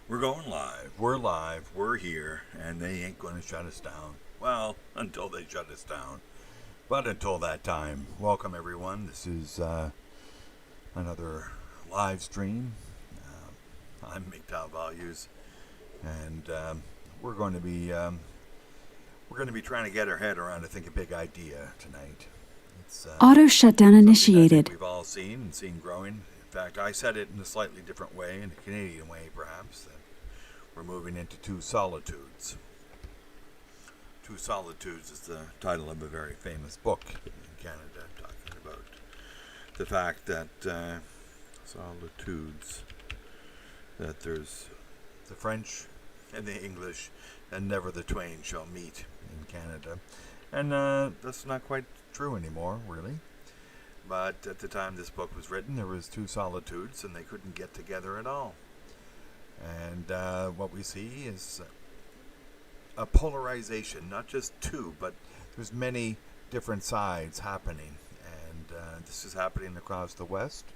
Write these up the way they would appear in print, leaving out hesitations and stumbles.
We're going live. We're live. We're here. And they ain't going to shut us down. Well, until they shut us down. But until that time, welcome everyone. This is another live stream. I'm MGTOW Values. And we're going to be trying to get our head around, I think, a big idea tonight. It's Auto shutdown initiated. we've all seen and seen growing. In fact, I said it in a slightly different way, in a Canadian way perhaps, that we're moving into two solitudes. Two Solitudes is the title of a very famous book in Canada, talking about the fact that solitudes, that there's the French and the English, and never the twain shall meet in Canada. And that's not quite true anymore, really. But at the time this book was written, there was two solitudes, and they couldn't get together at all. And what we see is a polarization, not just two, but there's many different sides happening. And this is happening across the West.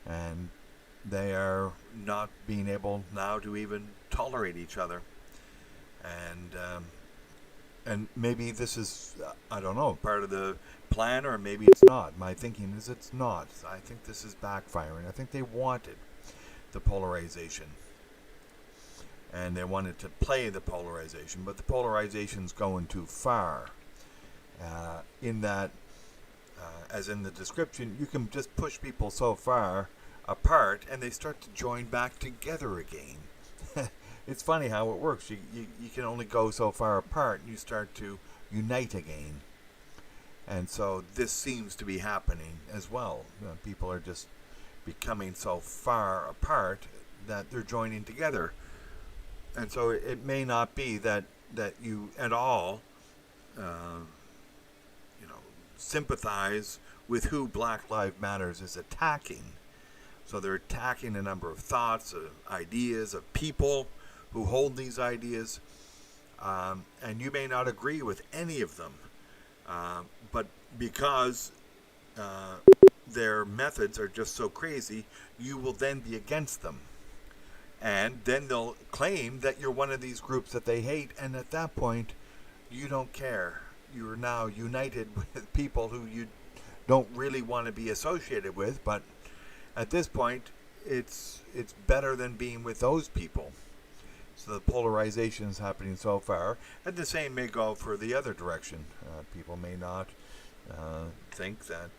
And they are not being able now to even tolerate each other. And maybe this is, I don't know, part of the plan, or maybe it's not. My thinking is it's not. I think this is backfiring. I think they wanted the polarization. And they wanted to play the polarization, but the polarization's going too far. In that, as in the description, you can just push people so far apart, and they start to join back together again. It's funny how it works. You can only go so far apart, and you start to unite again. And so this seems to be happening as well. People are just becoming so far apart that they're joining together. And so it may not be that you at all, sympathize with who Black Lives Matters is attacking. So they're attacking a number of thoughts, of ideas, of people who hold these ideas, and you may not agree with any of them, but because their methods are just so crazy, you will then be against them. And then they'll claim that you're one of these groups that they hate, and at that point, you don't care. You're now united with people who you don't really want to be associated with, but at this point, it's better than being with those people. So the polarization is happening so far, and the same may go for the other direction. People may not think that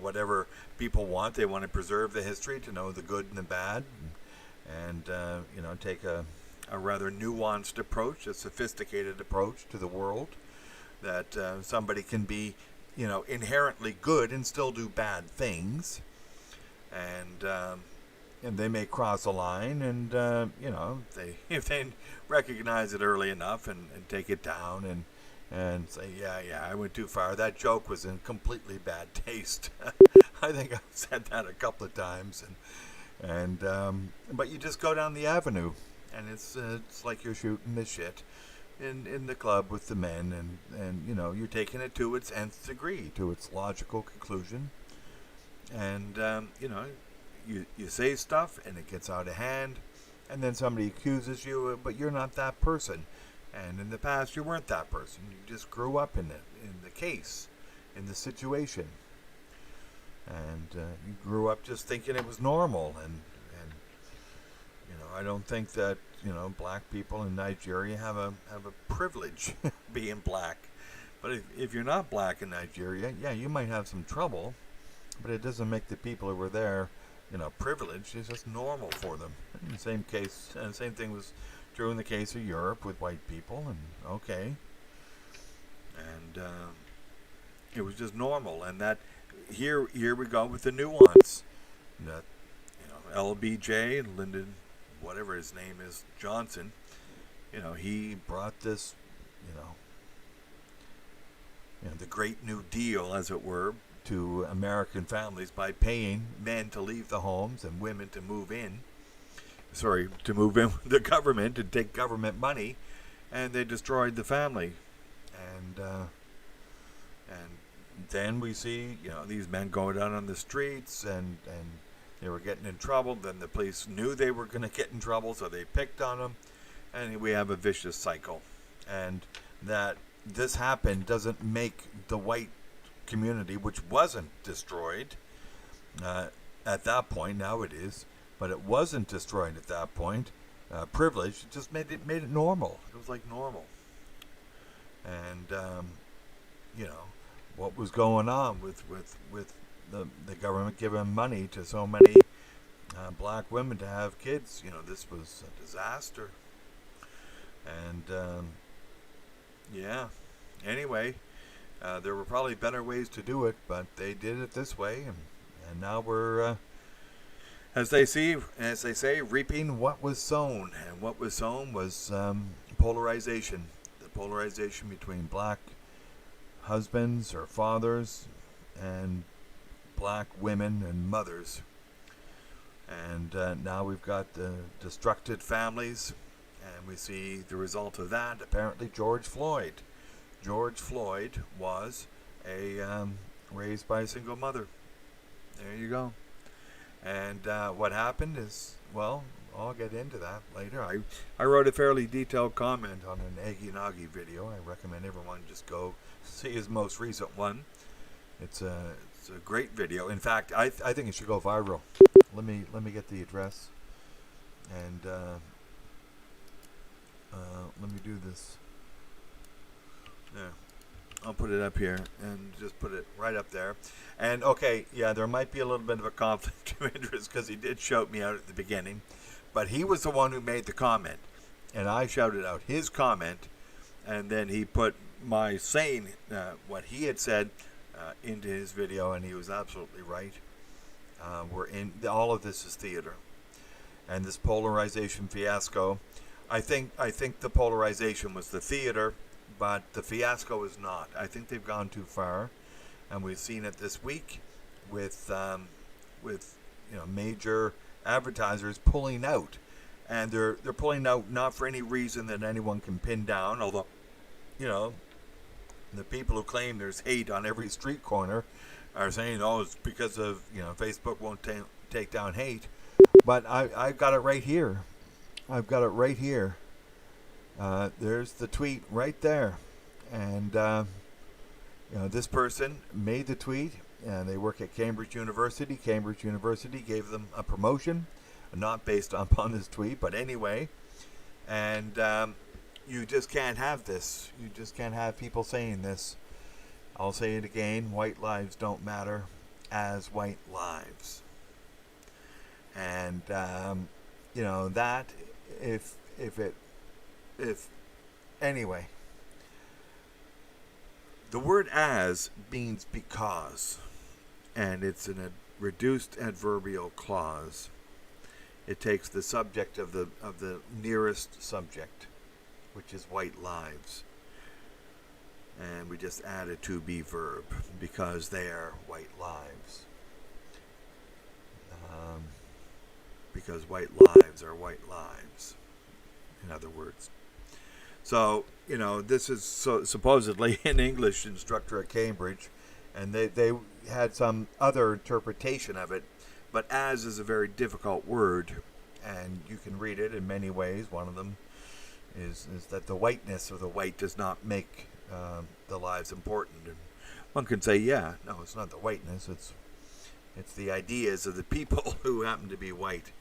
whatever people want, they want to preserve the history, to know the good and the bad, and take a rather nuanced approach, a sophisticated approach to the world, that somebody can be inherently good and still do bad things, and they may cross a line, and if they recognize it early enough and take it down and say, yeah, I went too far. That joke was in completely bad taste. I think I've said that a couple of times, but you just go down the avenue, and it's like you're shooting the shit in the club with the men, and you're taking it to its nth degree, to its logical conclusion, and you say stuff and it gets out of hand, and then somebody accuses you, but you're not that person. And in the past, you weren't that person. You just grew up in it, in the case, in the situation. And you grew up just thinking it was normal. And I don't think that, black people in Nigeria have a privilege being black. But if you're not black in Nigeria, yeah, you might have some trouble. But it doesn't make the people who were there, privileged. It's just normal for them. In the same case, same thing was true in the case of Europe with white people, and okay. And it was just normal, and that here we go with the nuance. That LBJ, Lyndon, whatever his name is, Johnson, he brought this, the Great New Deal, as it were, to American families by paying men to leave the homes and women to move in. To move in with the government and take government money, and they destroyed the family. And then we see, these men going out on the streets and They were getting in trouble. Then the police knew they were going to get in trouble, so they picked on them. And we have a vicious cycle. And that this happened doesn't make the white community, which wasn't destroyed at that point. Now it is, but it wasn't destroyed at that point. Privilege. It just made it normal. It was like normal. And what was going on with the government giving money to so many black women to have kids. This was a disaster. And anyway, there were probably better ways to do it, but they did it this way, and now we're as they say, reaping what was sown. And what was sown was polarization. The polarization between black husbands or fathers and black women and mothers. And now we've got the destructed families, and we see the result of that. Apparently George Floyd was raised by a single mother. There you go. And what happened is, well, I'll get into that later. I wrote a fairly detailed comment on an Aggie Nagi video. I recommend everyone just go see his most recent one. It's a great video. In fact, I think it should go viral. Let me get the address, and let me do this. There. I'll put it up here and just put it right up there. And okay, yeah, there might be a little bit of a conflict of interest because he did shout me out at the beginning, but he was the one who made the comment, and I shouted out his comment, and then he put my saying what he had said into his video, and he was absolutely right. All of this is theater, and this polarization fiasco. I think the polarization was the theater, but the fiasco is not. I think they've gone too far, and we've seen it this week with major advertisers pulling out, and they're pulling out not for any reason that anyone can pin down. Although, the people who claim there's hate on every street corner are saying, "Oh, it's because of Facebook won't take down hate." But I've got it right here. There's the tweet right there, and this person made the tweet, and they work at Cambridge University. Cambridge University gave them a promotion, not based upon this tweet, but anyway. And you just can't have this. You just can't have people saying this. I'll say it again: white lives don't matter as white lives. And that if anyway, the word "as" means because, and it's in a reduced adverbial clause. It takes the subject of the nearest subject, which is white lives, and we just add a to be verb because they are white lives. Because white lives are white lives, in other words. So, this is supposedly an English instructor at Cambridge, and they had some other interpretation of it, but "as" is a very difficult word, and you can read it in many ways. One of them is that the whiteness of the white does not make the lives important. And one can say, yeah, no, it's not the whiteness, it's the ideas of the people who happen to be white.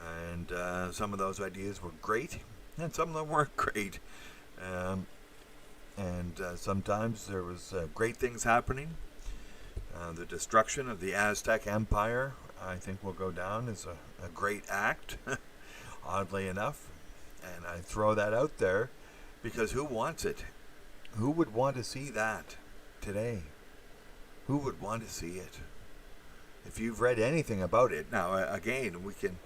And some of those ideas were great, and some of them weren't great. Sometimes there was great things happening. The destruction of the Aztec Empire, I think, will go down as a great act, oddly enough. And I throw that out there because who wants it? Who would want to see that today? Who would want to see it? If you've read anything about it, now again, we can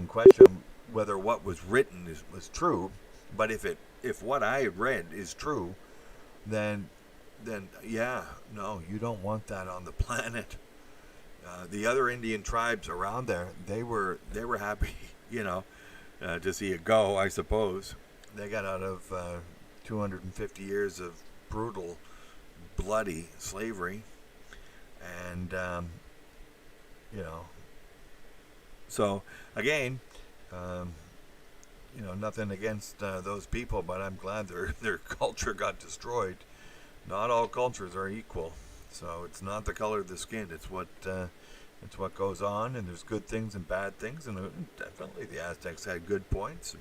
question whether what was written was true. But if what I read is true, then yeah, no, you don't want that on the planet. The other Indian tribes around there, they were happy, to see it go, I suppose. They got out of 250 years of brutal, bloody slavery, and So, again, um, nothing against those people, but I'm glad their culture got destroyed. Not all cultures are equal, so it's not the color of the skin. It's what goes on, and there's good things and bad things, and definitely the Aztecs had good points,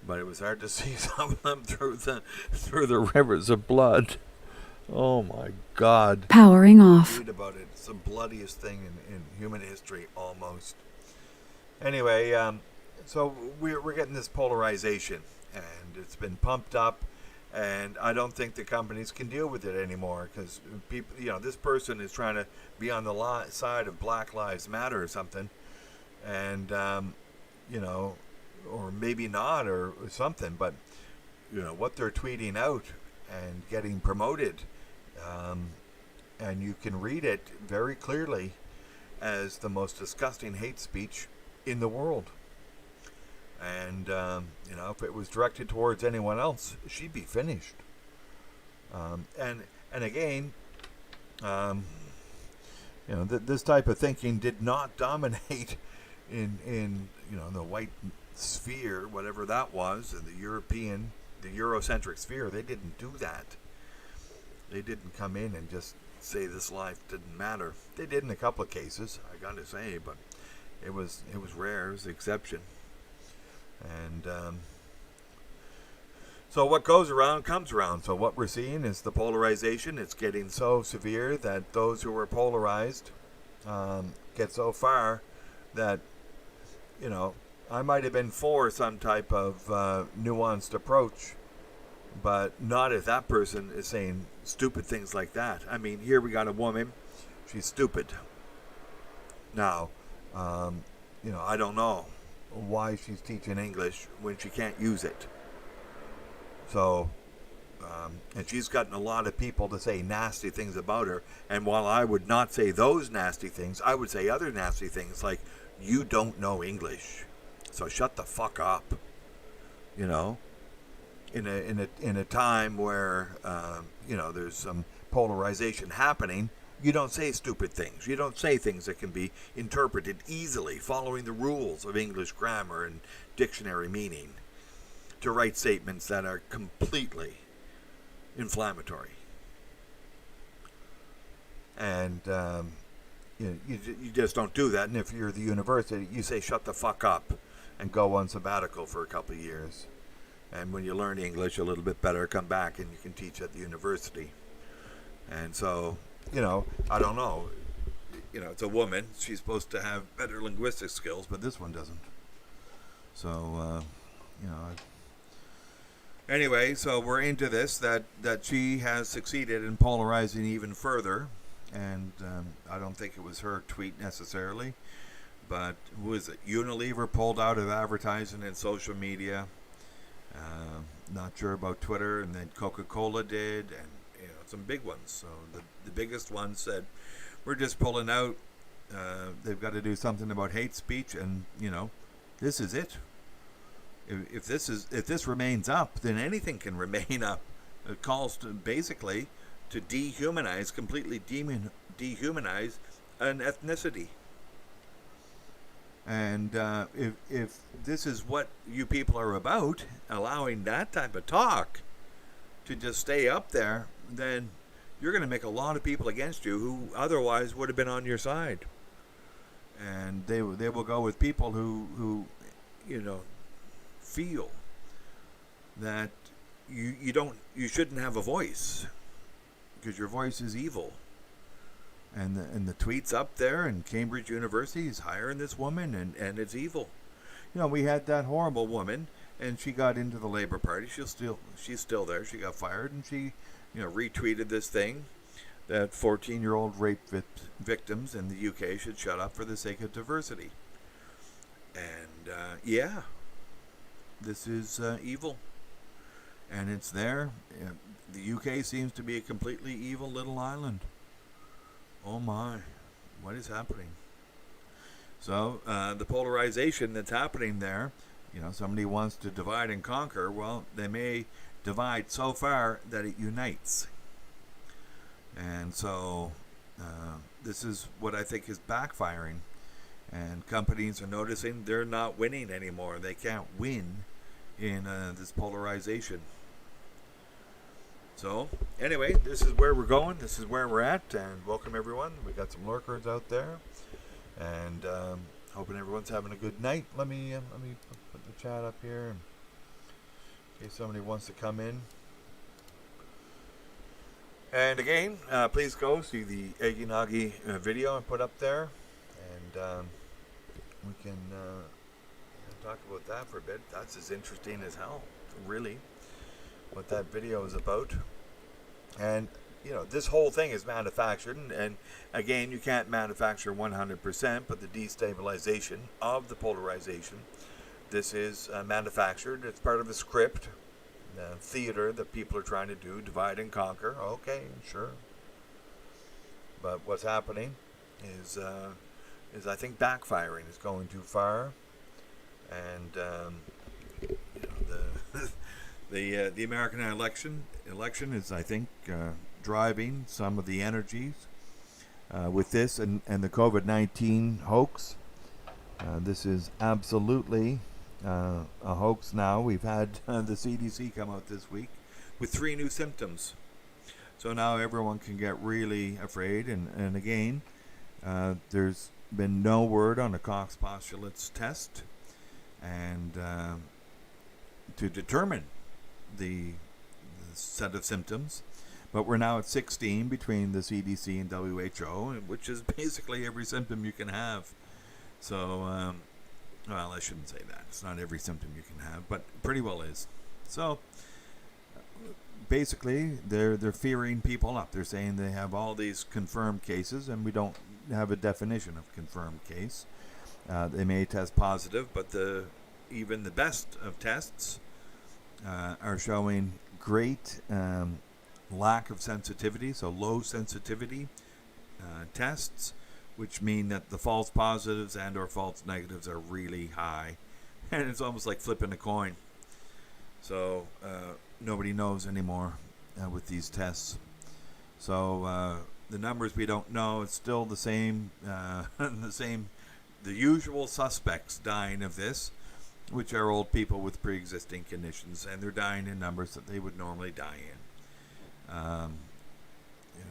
but it was hard to see some of them through the rivers of blood. Oh my God! Powering off. Read about it. It's the bloodiest thing in human history, almost. Anyway, so we're getting this polarization, and it's been pumped up, and I don't think the companies can deal with it anymore because people, this person is trying to be on the side of Black Lives Matter or something, and or maybe not or something, but what they're tweeting out and getting promoted, and you can read it very clearly as the most disgusting hate speech in the world. And if it was directed towards anyone else, she'd be finished. And again, this type of thinking did not dominate in the white sphere, whatever that was, and the Eurocentric sphere. They didn't do that. They didn't come in and just say this life didn't matter. They did in a couple of cases, I gotta say, but it was rare. It was the exception. And so what goes around comes around. So what we're seeing is the polarization. It's getting so severe that those who are polarized get so far that I might have been for some type of nuanced approach, but not if that person is saying stupid things like that. I mean, here we got a woman. She's stupid. Now, I don't know why she's teaching English when she can't use it. So, and she's gotten a lot of people to say nasty things about her. And while I would not say those nasty things, I would say other nasty things like, you don't know English, so shut the fuck up. In a time where there's some polarization happening, you don't say stupid things. You don't say things that can be interpreted easily, following the rules of English grammar and dictionary meaning, to write statements that are completely inflammatory. And you just don't do that. And if you're the university, you say shut the fuck up and go on sabbatical for a couple of years. And when you learn English a little bit better, come back and you can teach at the university. And so, I don't know. It's a woman. She's supposed to have better linguistic skills, but this one doesn't. So, anyway, so we're into this, that she has succeeded in polarizing even further. And I don't think it was her tweet necessarily. But who is it? Unilever pulled out of advertising and social media. Not sure about Twitter, and then Coca-Cola did, and some big ones. So the biggest one said, we're just pulling out. They've got to do something about hate speech, and this is it. If this remains up, then anything can remain up. It calls to basically to completely dehumanize an ethnicity. And if this is what you people are about, allowing that type of talk to just stay up there, then you're going to make a lot of people against you who otherwise would have been on your side. And they will go with people who feel that you shouldn't have a voice because your voice is evil. And the tweet's up there, and Cambridge University is hiring this woman, and it's evil. We had that horrible woman, and she got into the Labour Party. She's still there. She got fired, and she, retweeted this thing that 14-year-old rape victims in the UK should shut up for the sake of diversity. And this is evil, and it's there. The UK seems to be a completely evil little island. Oh my, what is happening? So the polarization that's happening there, somebody wants to divide and conquer. Well, they may divide so far that it unites. And so this is what I think is backfiring. And companies are noticing they're not winning anymore. They can't win in this polarization. So, anyway, this is where we're going. This is where we're at. And welcome, everyone. We got some lurkers out there. And hoping everyone's having a good night. Let me put the chat up here in case somebody wants to come in. And again, please go see the Eggy Noggy video I put up there. And we can talk about that for a bit. That's as interesting as hell, really, what that video is about. And, this whole thing is manufactured. And again, you can't manufacture 100%, but the destabilization of the polarization, this is manufactured. It's part of a script, theater that people are trying to do, divide and conquer. Okay, sure. But what's happening is I think backfiring is going too far, and the American election is, I think, driving some of the energies with this and the COVID-19 hoax. This is absolutely a hoax now. We've had the CDC come out this week with 3 new symptoms. So now everyone can get really afraid. And again, there's been no word on a Cox postulates test and to determine the set of symptoms. But we're now at 16 between the CDC and WHO, which is basically every symptom you can have. So, well, I shouldn't say that. It's not every symptom you can have, but pretty well is. So, basically, they're fearing people up. They're saying they have all these confirmed cases, and we don't have a definition of confirmed case. They may test positive, but even the best of tests are showing great lack of sensitivity, so low sensitivity tests, which mean that the false positives and or false negatives are really high. And it's almost like flipping a coin. So nobody knows anymore with these tests. So the numbers we don't know. It's still the same, the usual suspects dying of this, which are old people with pre-existing conditions, and they're dying in numbers that they would normally die in.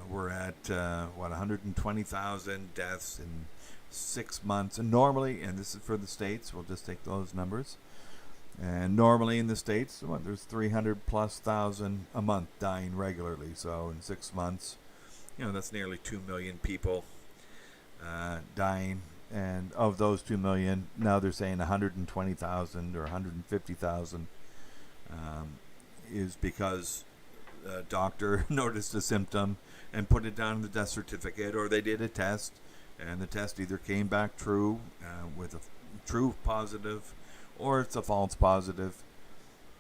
We're at 120,000 deaths in 6 months, and normally, and this is for the states, we'll just take those numbers. And normally in the states, there's 300,000+ a month dying regularly. So in 6 months, that's nearly 2 million people dying. And of those 2 million, now they're saying 120,000 or 150,000 is because a doctor noticed a symptom and put it down in the death certificate, or they did a test, and the test either came back true with a true positive, or it's a false positive.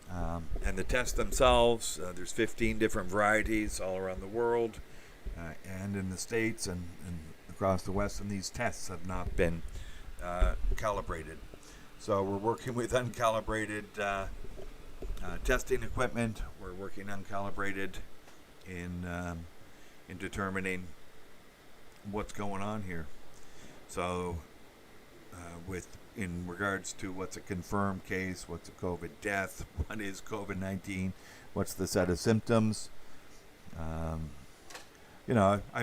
And the tests themselves, there's 15 different varieties all around the world, and in the States and across the West, and these tests have not been calibrated. So we're working with uncalibrated testing equipment. We're working uncalibrated in determining what's going on here. So in regards to what's a confirmed case, what's a COVID death, what is COVID-19, what's the set of symptoms. I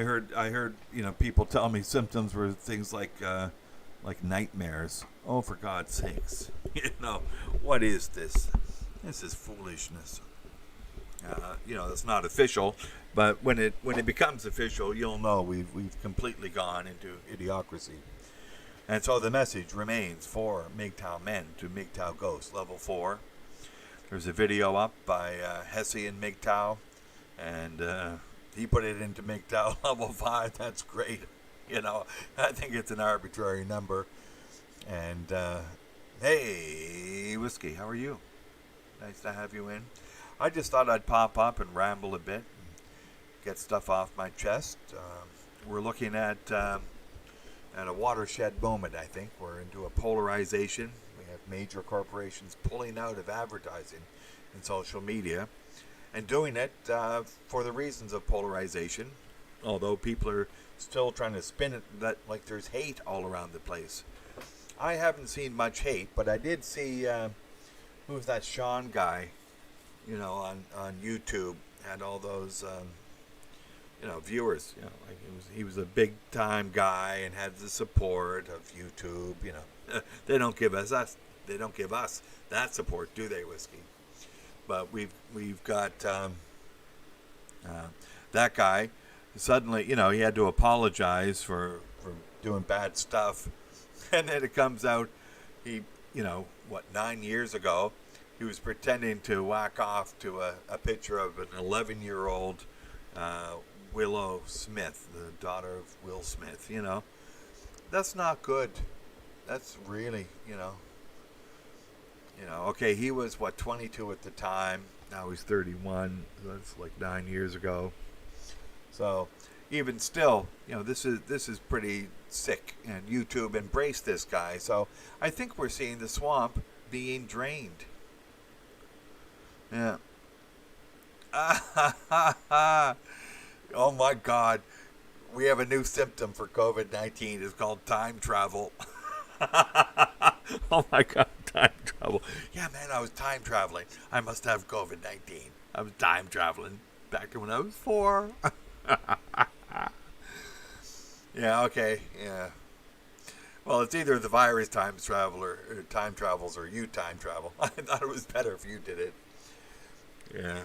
heard people tell me symptoms were things like nightmares. Oh, for God's sakes! What is this? This is foolishness. It's not official, but when it becomes official, you'll know we've completely gone into idiocracy. And so the message remains for MGTOW men to MGTOW ghosts, level 4. There's a video up by Hessian MGTOW, and he put it into MGTOW level 5. That's great. I think it's an arbitrary number. And hey, Whiskey, how are you? Nice to have you in. I just thought I'd pop up and ramble a bit and get stuff off my chest. We're looking at a watershed moment, I think. We're into a polarization. We have major corporations pulling out of advertising and social media and doing it for the reasons of polarization, although people are still trying to spin it that like there's hate all around the place. I haven't seen much hate, but I did see who's that Sean guy, on YouTube, had all those viewers. Like he was a big time guy and had the support of YouTube. They don't give us that support, do they, Whiskey? But we've got that guy. Suddenly, he had to apologize for doing bad stuff, and then it comes out he, 9 years ago, he was pretending to whack off to a picture of an 11-year-old Willow Smith, the daughter of Will Smith. That's not good. That's really, okay, he was 22 at the time. Now he's 31. So that's like 9 years ago. So even still, this is pretty sick, and YouTube embraced this guy. So I think we're seeing the swamp being drained. Yeah. Oh my God. We have a new symptom for COVID-19. It's called time travel. Oh my God, time travel. Yeah, man, I was time traveling. I must have COVID-19. I was time traveling back to when I was 4. Yeah, okay, yeah. Well, it's either the virus time travels, or you time travel. I thought it was better if you did it. Yeah.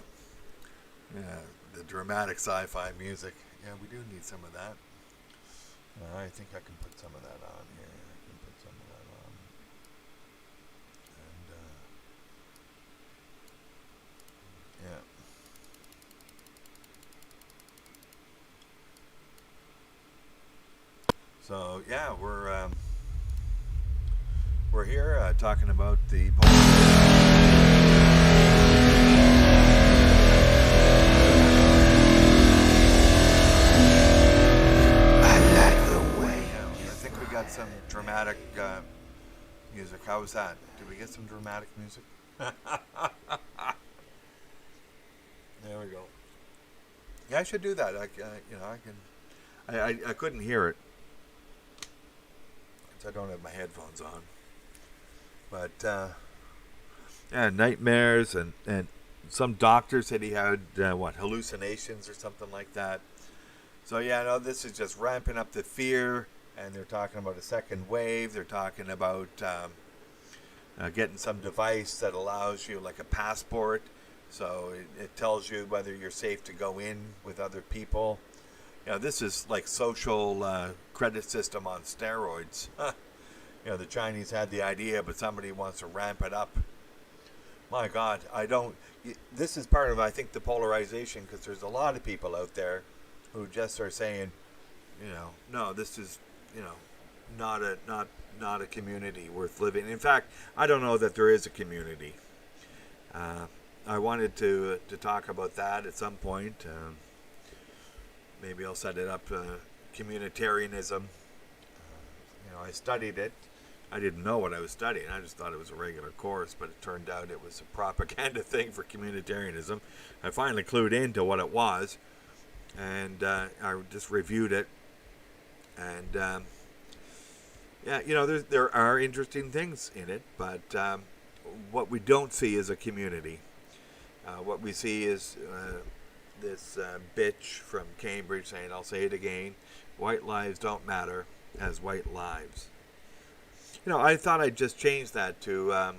Yeah, the dramatic sci-fi music. Yeah, we do need some of that. I think I can put some of that on here. I can put some of that on. And, yeah. So, yeah, we're here talking about the got some dramatic music. How was that? Did we get some dramatic music? There we go. Yeah, I should do that. I couldn't hear it because I don't have my headphones on. But yeah, nightmares and some doctor said he had hallucinations or something like that. So yeah, no, this is just ramping up the fear. And they're talking about a second wave. They're talking about getting some device that allows you, like a passport. So it tells you whether you're safe to go in with other people. This is like social credit system on steroids. The Chinese had the idea, but somebody wants to ramp it up. My God, this is part of, I think, the polarization, because there's a lot of people out there who just are saying, no, this is, not a community worth living. In fact, I don't know that there is a community. I wanted to talk about that at some point. Maybe I'll set it up. Communitarianism. I studied it. I didn't know what I was studying. I just thought it was a regular course, but it turned out it was a propaganda thing for communitarianism. I finally clued into what it was, and I just reviewed it. And there are interesting things in it, but what we don't see is a community. What we see is this bitch from Cambridge saying, I'll say it again, white lives don't matter as white lives. I thought I'd just change that to,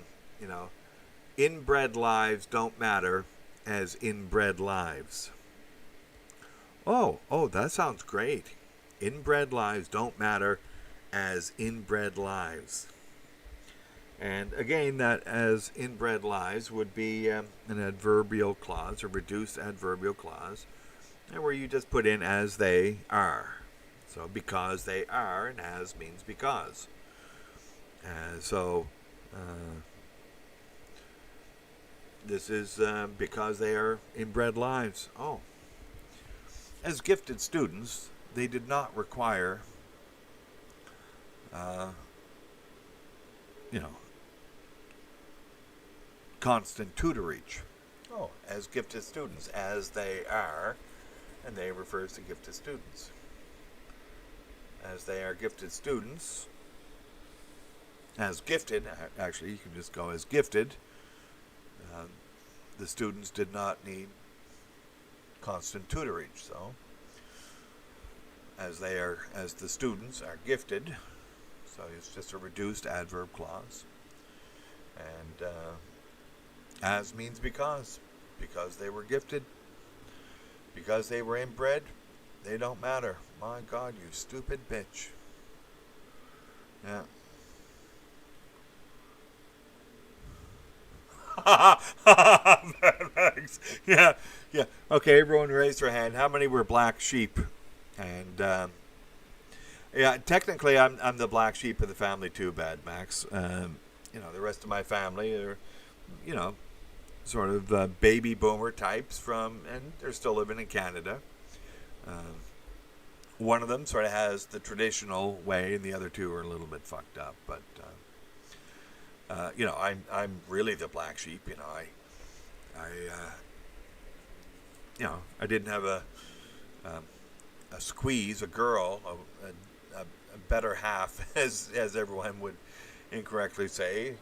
inbred lives don't matter as inbred lives. Oh, that sounds great. Inbred lives don't matter as inbred lives. And again, that as inbred lives would be an adverbial clause, a reduced adverbial clause, and where you just put in as they are. So because they are, and as means because. This is because they are inbred lives. Oh. As gifted students, they did not require, constant tutorage. Oh, as gifted students, as they are, and they refers to gifted students. As they are gifted students, as gifted, actually you can just go as gifted, the students did not need constant tutorage. So as the students are gifted, so it's just a reduced adverb clause. And as means because they were gifted, because they were inbred, they don't matter. My God, you stupid bitch. Yeah. Thanks. Yeah. Okay, everyone raised their hand. How many were black sheep? And yeah, technically, I'm the black sheep of the family too, Bad Max. The rest of my family are, sort of baby boomer types and they're still living in Canada. One of them sort of has the traditional way, and the other two are a little bit fucked up. But I'm really the black sheep. I didn't have a squeeze, a girl, a better half, as everyone would incorrectly say.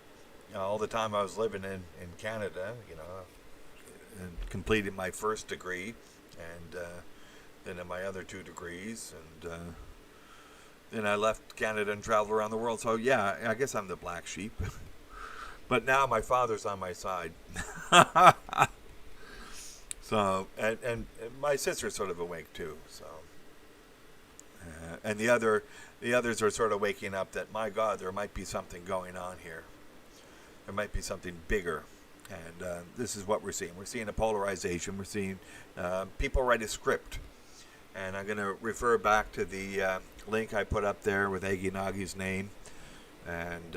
All the time I was living in Canada, and completed my first degree, and then in my other 2 degrees, and then I left Canada and traveled around the world. So yeah, I guess I'm the black sheep. But now my father's on my side. So and my sister's sort of awake too. So and the others are sort of waking up that, my God, there might be something going on here. There might be something bigger. And this is what we're seeing. We're seeing a polarization. We're seeing people write a script. And I'm going to refer back to the link I put up there with Aggie Nagi's name. And,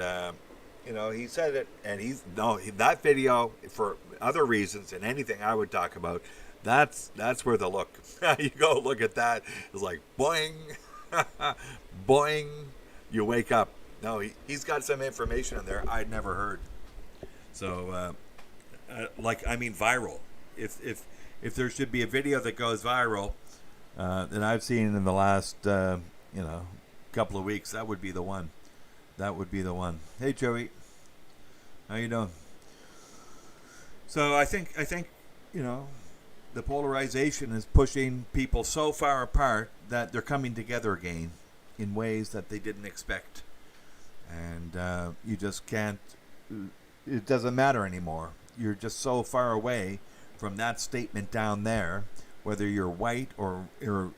he said it. And that video, for other reasons than anything I would talk about, that's where the look. You go look at that. It's like, boing, boing, you wake up. No, he's got some information in there I'd never heard. So, viral. If there should be a video that goes viral, that I've seen in the last, couple of weeks, that would be the one. That would be the one. Hey, Joey. How you doing? So I think, the polarization is pushing people so far apart that they're coming together again in ways that they didn't expect. And you just can't, it doesn't matter anymore. You're just so far away from that statement down there, whether you're white or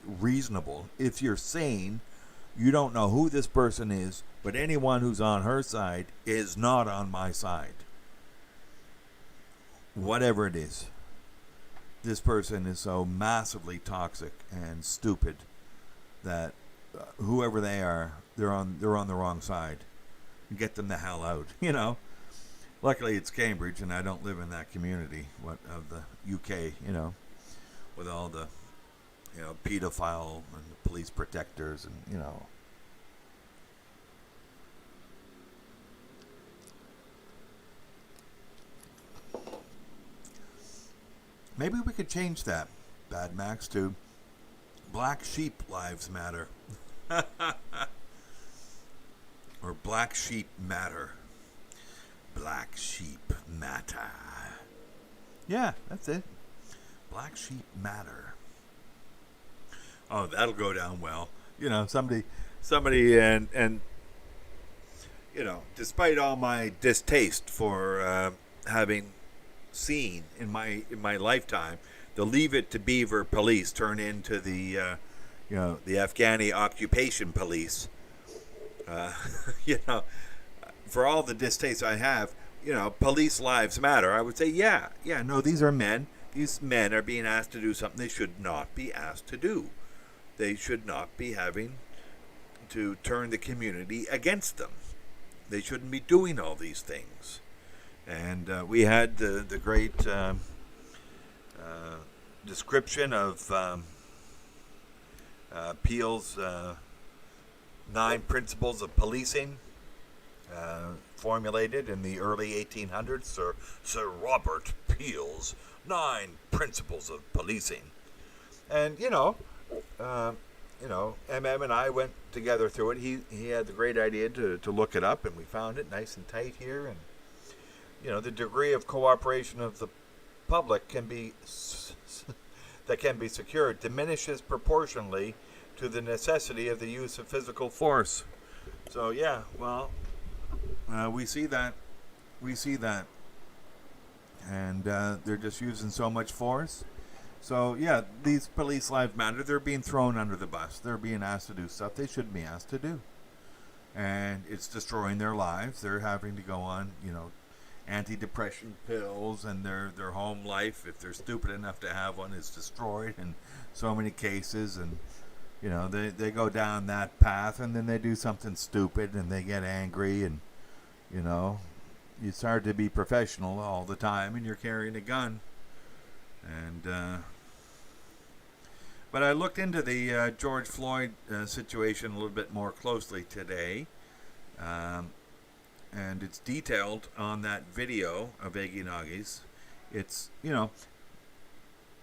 reasonable. If you're sane, you don't know who this person is, but anyone who's on her side is not on my side. Whatever it is. This person is so massively toxic and stupid that whoever they are, they're on the wrong side. Get them the hell out, Luckily, it's Cambridge, and I don't live in that community of the UK, with all the, pedophile and police protectors and, Maybe we could change that, Bad Max, to Black Sheep Lives Matter. Or Black Sheep Matter. Black Sheep Matter. Yeah, that's it. Black Sheep Matter. Oh, that'll go down well. Somebody and despite all my distaste for having seen in my lifetime the Leave It to Beaver police turn into the the Afghani occupation police, for all the distaste I have, police lives matter. I would say, no, these are men. These men are being asked to do something they should not be asked to do. They should not be having to turn the community against them. They shouldn't be doing all these things. And we had the great description of Peel's 9 principles of policing, formulated in the early 1800s. Sir Robert Peel's 9 principles of policing. And, MM and I went together through it. He had the great idea to look it up, and we found it nice and tight here. And the degree of cooperation of the public that can be secured diminishes proportionally to the necessity of the use of physical force. So yeah, well, we see that, and they're just using so much force. So yeah, these police lives matter. They're being thrown under the bus. They're being asked to do stuff they shouldn't be asked to do, and it's destroying their lives. They're having to go on, antidepressant pills, and their home life, if they're stupid enough to have one, is destroyed in so many cases. And they go down that path, and then they do something stupid, and they get angry, and it's hard to be professional all the time, and you're carrying a gun. And but I looked into the George Floyd situation a little bit more closely today, and it's detailed on that video of Iggy Nagi's. It's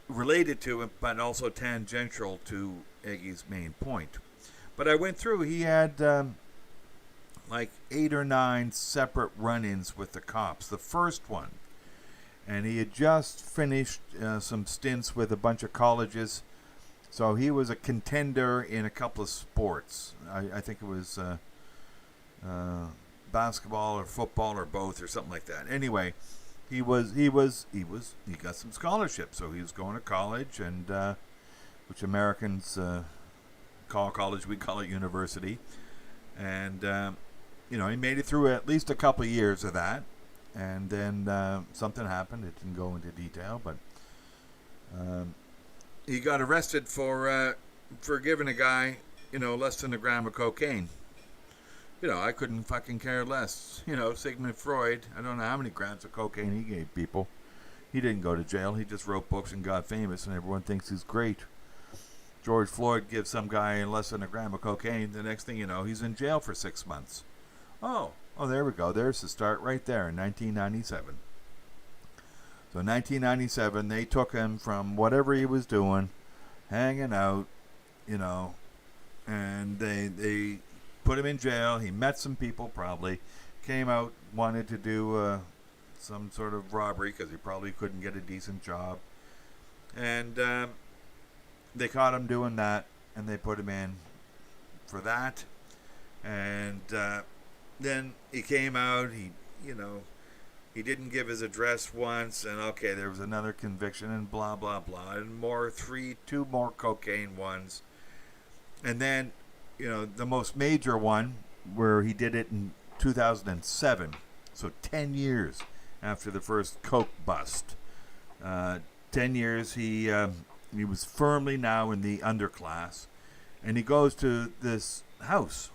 related to it, but also tangential to Iggy's main point. But I went through. He had like 8 or 9 separate run-ins with the cops. The first one. And he had just finished some stints with a bunch of colleges. So he was a contender in a couple of sports. I think it was basketball or football or both or something like that. Anyway, he got some scholarships. So he was going to college, and which Americans call college, we call it university. And he made it through at least a couple of years of that. And then something happened. It didn't go into detail, but he got arrested for giving a guy, less than a gram of cocaine. I couldn't fucking care less. Sigmund Freud, I don't know how many grams of cocaine he gave people. He didn't go to jail. He just wrote books and got famous, and everyone thinks he's great. George Floyd gives some guy less than a gram of cocaine. The next thing you know, he's in jail for 6 months. Oh, there we go. There's the start right there in 1997. So 1997, they took him from whatever he was doing, hanging out, and they put him in jail. He met some people probably, came out, wanted to do some sort of robbery because he probably couldn't get a decent job. And they caught him doing that, and they put him in for that. And then he came out, he didn't give his address once, and okay, there was another conviction, and blah, blah, blah, and two more cocaine ones. And then, the most major one, where he did it in 2007, so 10 years after the first coke bust. 10 years, he was firmly now in the underclass, and he goes to this house,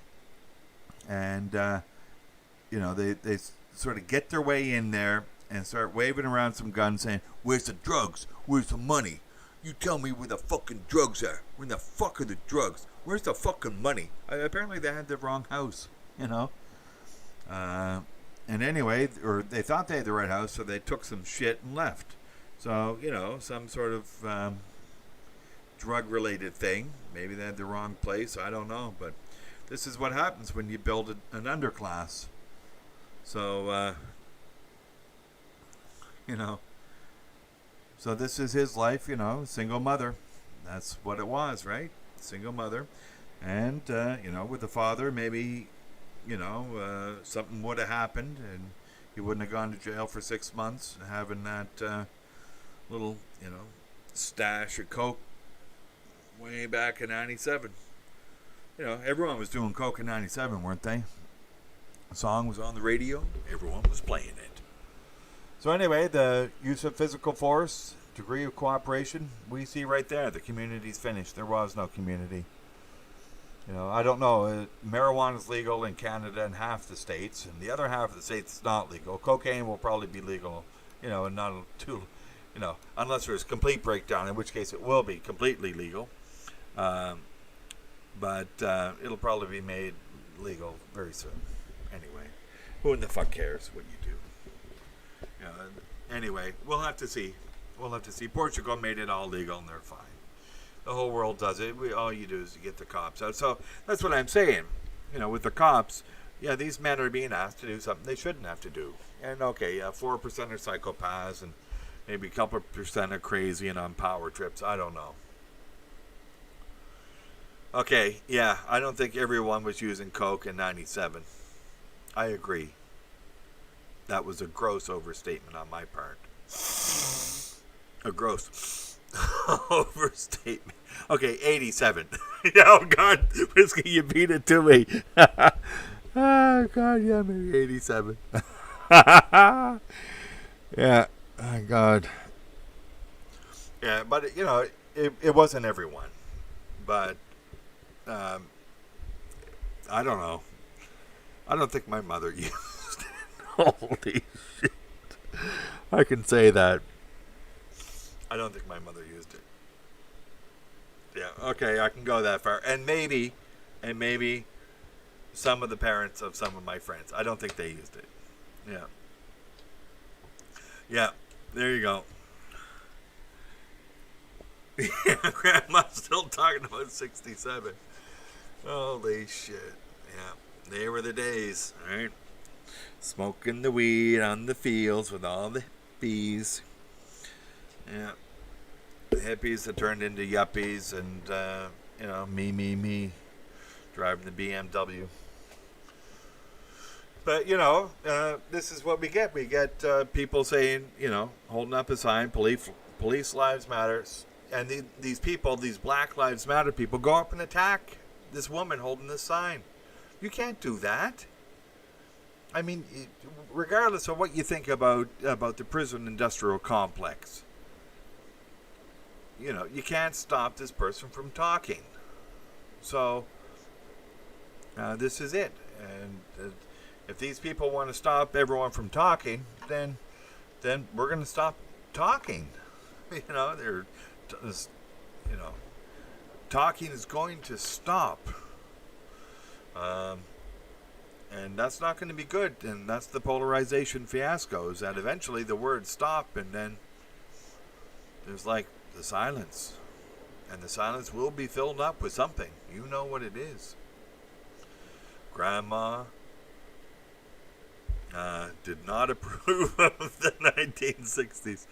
and they sort of get their way in there and start waving around some guns, saying, "Where's the drugs? Where's the money? You tell me where the fucking drugs are. Where the fuck are the drugs? Where's the fucking money?" Apparently they had the wrong house, And anyway, or they thought they had the right house, so they took some shit and left. So, some sort of drug-related thing. Maybe they had the wrong place. I don't know, but this is what happens when you build an underclass. So, so this is his life, single mother. That's what it was, right? Single mother. And, with the father, maybe, something would have happened and he wouldn't have gone to jail for 6 months, having that little, stash of coke way back in 97. Everyone was doing coke in 97, weren't they? The song was on the radio. Everyone was playing it. So anyway, the use of physical force, degree of cooperation, we see right there. The community's finished. There was no community. I don't know. Marijuana is legal in Canada in half the states, and the other half of the states it's not legal. Cocaine will probably be legal, and not too, unless there's complete breakdown, in which case it will be completely legal. But it'll probably be made legal very soon. Anyway, who in the fuck cares what you do? Anyway, we'll have to see. Portugal made it all legal, and they're fine. The whole world does it. All you do is you get the cops out. So that's what I'm saying. With the cops, yeah, these men are being asked to do something they shouldn't have to do. And okay, 4% are psychopaths, and maybe a couple percent are crazy and on power trips. I don't know. Okay, yeah, I don't think everyone was using coke in '97. I agree. That was a gross overstatement on my part. A gross overstatement. Okay, 87. Oh, God, Whiskey, you beat it to me. Oh, God, yeah, maybe 87. Yeah, oh, God. Yeah, but, it wasn't everyone. But, I don't know. I don't think my mother used it. Holy shit. I can say that. I don't think my mother used it. Yeah, okay, I can go that far. And maybe some of the parents of some of my friends. I don't think they used it. Yeah. Yeah, there you go. Yeah, Grandma's still talking about 67. Holy shit. Yeah, they were the days, right? Smoking the weed on the fields with all the bees. Yeah. The hippies that turned into yuppies and, me, driving the BMW. But, this is what we get. We get people saying, holding up a sign, police lives matter. And these people, these Black Lives Matter people, go up and attack this woman holding this sign. You can't do that. I mean, regardless of what you think about the prison industrial complex, you can't stop this person from talking. So, this is it. And if these people want to stop everyone from talking, then we're going to stop talking. They're, talking is going to stop. And that's not going to be good. And that's the polarization fiasco, is that eventually the words stop and then there's like the silence. And the silence will be filled up with something. You know what it is. Grandma did not approve of the 1960s.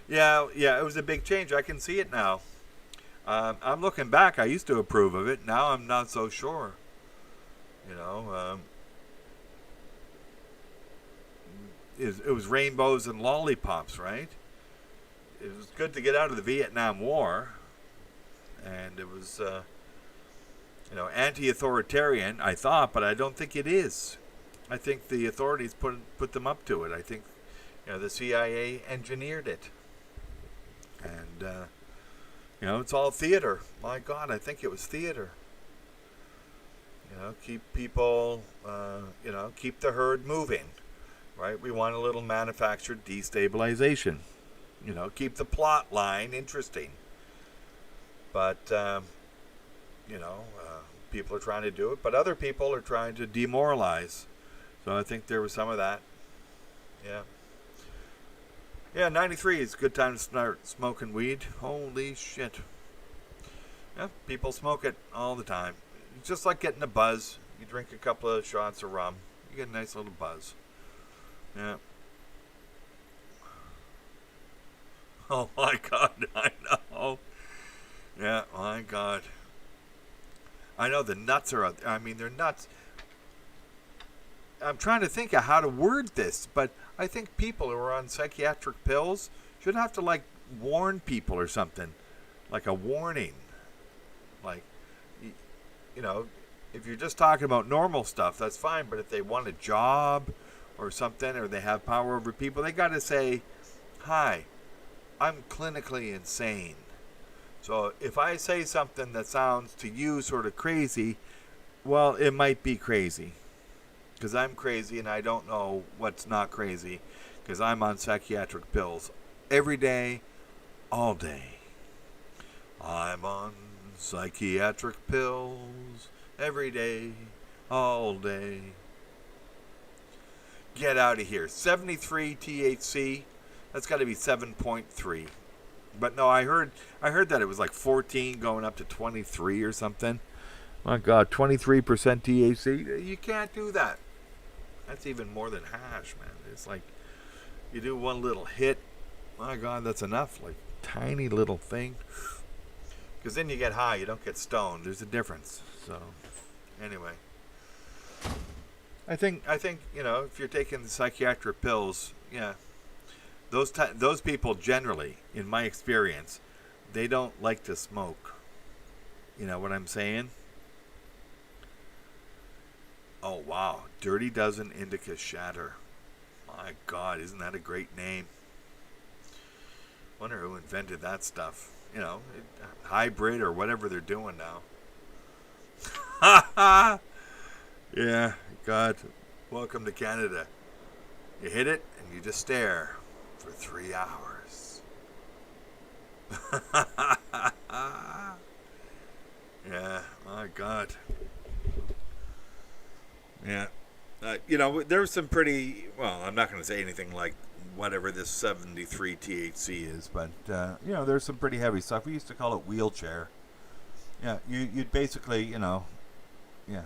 Yeah, it was a big change. I can see it now. I'm looking back. I used to approve of it. Now I'm not so sure. It was rainbows and lollipops, right? It was good to get out of the Vietnam War. And it was, anti-authoritarian, I thought, but I don't think it is. I think the authorities put them up to it. I think, the CIA engineered it. And, it's all theater. My God, I think it was theater. Keep people, keep the herd moving, right? We want a little manufactured destabilization. Keep the plot line interesting. But, people are trying to do it, but other people are trying to demoralize. So I think there was some of that. Yeah. Yeah, 93 is a good time to start smoking weed. Holy shit. Yeah, people smoke it all the time. It's just like getting a buzz. You drink a couple of shots of rum, you get a nice little buzz. Yeah. Oh my God, I know. Yeah, my God. I know the nuts are out there. I mean, they're nuts. I'm trying to think of how to word this, but I think people who are on psychiatric pills should have to, warn people or something. Like a warning. Like, if you're just talking about normal stuff, that's fine. But if they want a job or something, or they have power over people, they got to say, hi, I'm clinically insane. So if I say something that sounds to you sort of crazy, well, it might be crazy. Because I'm crazy and I don't know what's not crazy. Because I'm on psychiatric pills every day, all day. I'm on psychiatric pills every day, all day. Get out of here. 73 THC, that's got to be 7.3. But no, I heard that it was like 14 going up to 23 or something. My God, 23% THC. You can't do that. That's even more than hash, man. It's like you do one little hit. My God, that's enough. Like tiny little thing. Because then you get high, you don't get stoned. There's a difference. So, anyway, I think if you're taking the psychiatric pills, yeah, those people generally, in my experience, they don't like to smoke. You know what I'm saying? Oh wow, Dirty Dozen Indica Shatter. My God, isn't that a great name? Wonder who invented that stuff. Hybrid or whatever they're doing now. Yeah, God, welcome to Canada. You hit it and you just stare for 3 hours. Yeah, my God. Yeah. There's some pretty, well, I'm not going to say anything like whatever this 73 THC is, but, there's some pretty heavy stuff. We used to call it wheelchair. Yeah, you'd basically,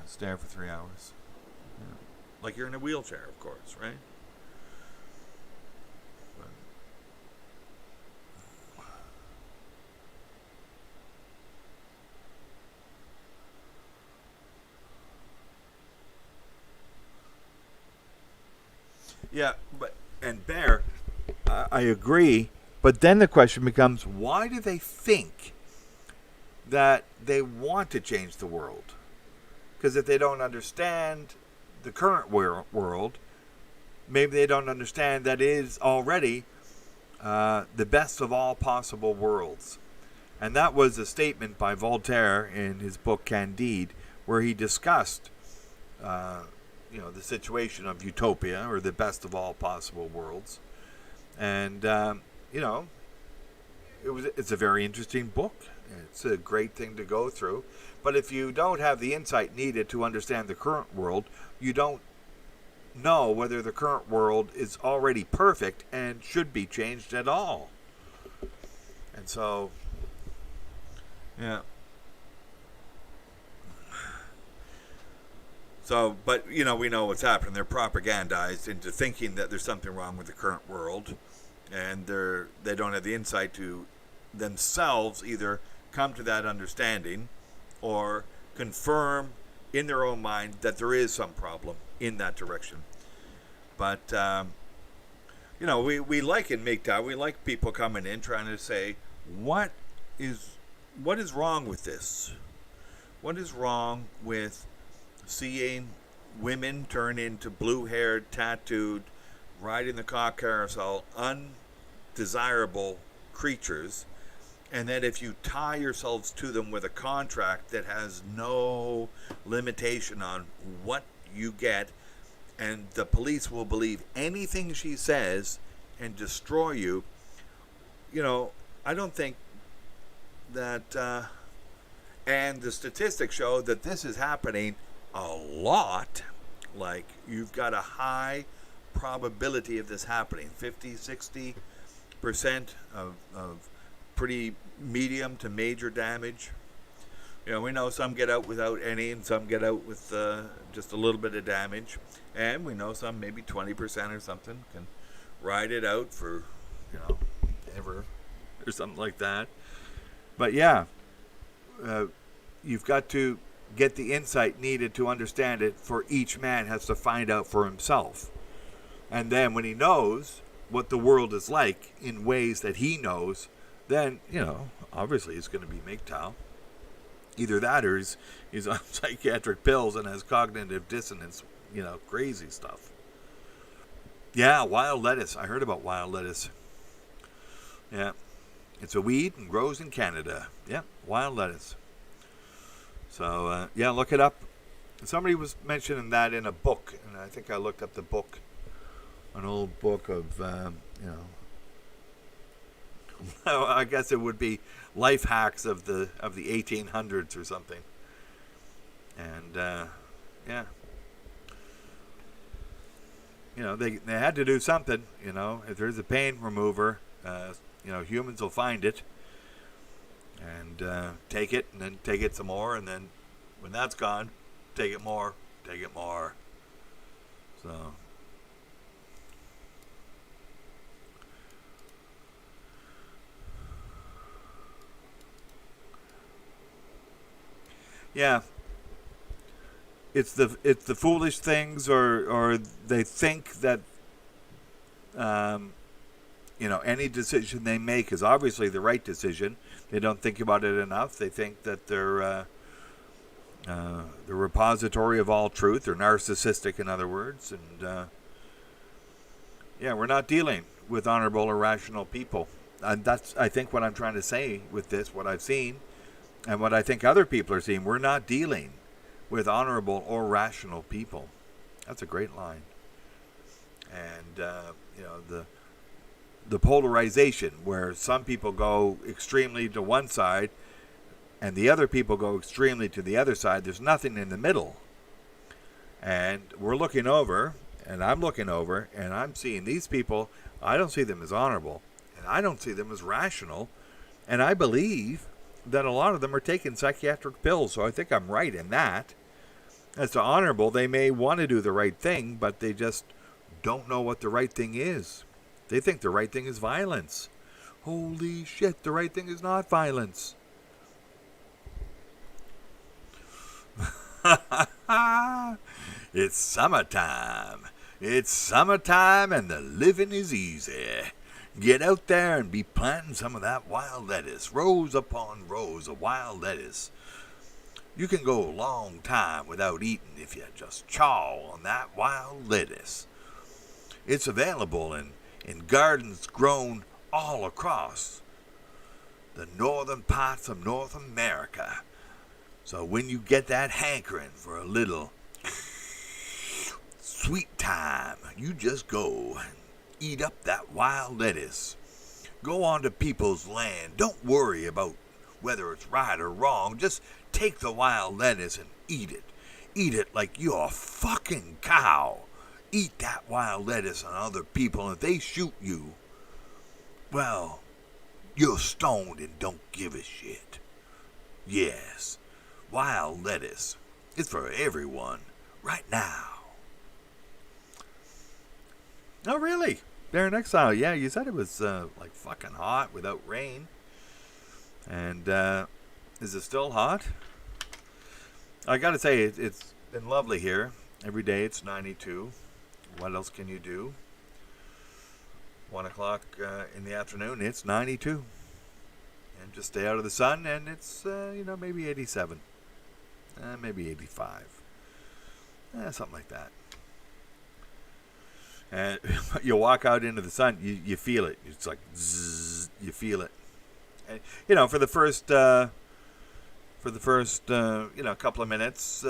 stare for 3 hours. Yeah. Like you're in a wheelchair, of course, right? Yeah, and Bear, I agree, but then the question becomes, why do they think that they want to change the world? Because if they don't understand the current world, maybe they don't understand that it is already the best of all possible worlds. And that was a statement by Voltaire in his book Candide, where he discussed the situation of utopia, or the best of all possible worlds. And it's a very interesting book. It's a great thing to go through. But if you don't have the insight needed to understand the current world, you don't know whether the current world is already perfect and should be changed at all. And so, yeah. So, but, we know what's happening. They're propagandized into thinking that there's something wrong with the current world, and they don't have the insight to themselves either come to that understanding or confirm in their own mind that there is some problem in that direction. But, we like in MGTOW, we like people coming in trying to say, what is wrong with this? What is wrong with seeing women turn into blue-haired, tattooed, riding the cock carousel, undesirable creatures, and that if you tie yourselves to them with a contract that has no limitation on what you get, and the police will believe anything she says and destroy you, I don't think that, and the statistics show that this is happening a lot. Like, you've got a high probability of this happening, 50-60% of pretty medium to major damage. We know some get out without any, and some get out with just a little bit of damage, and we know some, maybe 20% or something, can ride it out for ever or something like that. But yeah, you've got to get the insight needed to understand it, for each man has to find out for himself. And then when he knows what the world is like in ways that he knows, then, obviously he's going to be MGTOW. Either that, or he's on psychiatric pills and has cognitive dissonance, crazy stuff. Yeah, wild lettuce. I heard about wild lettuce. Yeah. It's a weed and grows in Canada. Yeah, wild lettuce. So, look it up. Somebody was mentioning that in a book, and I think I looked up the book. An old book of, I guess it would be life hacks of the 1800s or something. And, they had to do something, if there's a pain remover, humans will find it and take it, and then take it some more, and then when that's gone, take it more. So yeah, it's the foolish things, or they think that any decision they make is obviously the right decision. They don't think about it enough. They think that they're the repository of all truth. They're narcissistic, in other words. And we're not dealing with honorable or rational people. And that's, I think, what I'm trying to say with this, what I've seen, and what I think other people are seeing. We're not dealing with honorable or rational people. That's a great line. And, the polarization, where some people go extremely to one side and the other people go extremely to the other side. There's nothing in the middle. And we're looking over, and I'm looking over, and I'm seeing these people. I don't see them as honorable, and I don't see them as rational. And I believe that a lot of them are taking psychiatric pills, so I think I'm right in that. As to honorable, they may want to do the right thing, but they just don't know what the right thing is. They think the right thing is violence. Holy shit, the right thing is not violence. It's summertime. It's summertime and the living is easy. Get out there and be planting some of that wild lettuce. Rows upon rows of wild lettuce. You can go a long time without eating if you just chaw on that wild lettuce. It's available in gardens grown all across the northern parts of North America. So when you get that hankering for a little sweet time, you just go and eat up that wild lettuce. Go on to people's land. Don't worry about whether it's right or wrong. Just take the wild lettuce and eat it. Eat it like you're a fucking cow. Eat that wild lettuce on other people, and if they shoot you, well, you're stoned and don't give a shit. Yes, wild lettuce is for everyone right now. Oh, really? There in Exile, yeah, you said it was like fucking hot without rain. And is it still hot? I gotta say, it's been lovely here. Every day it's 92. What else can you do? 1 o'clock in the afternoon, it's 92. And just stay out of the sun, and it's, maybe 87. Maybe 85. Something like that. And you walk out into the sun, you feel it. It's like zzz, you feel it. And, for the first couple of minutes,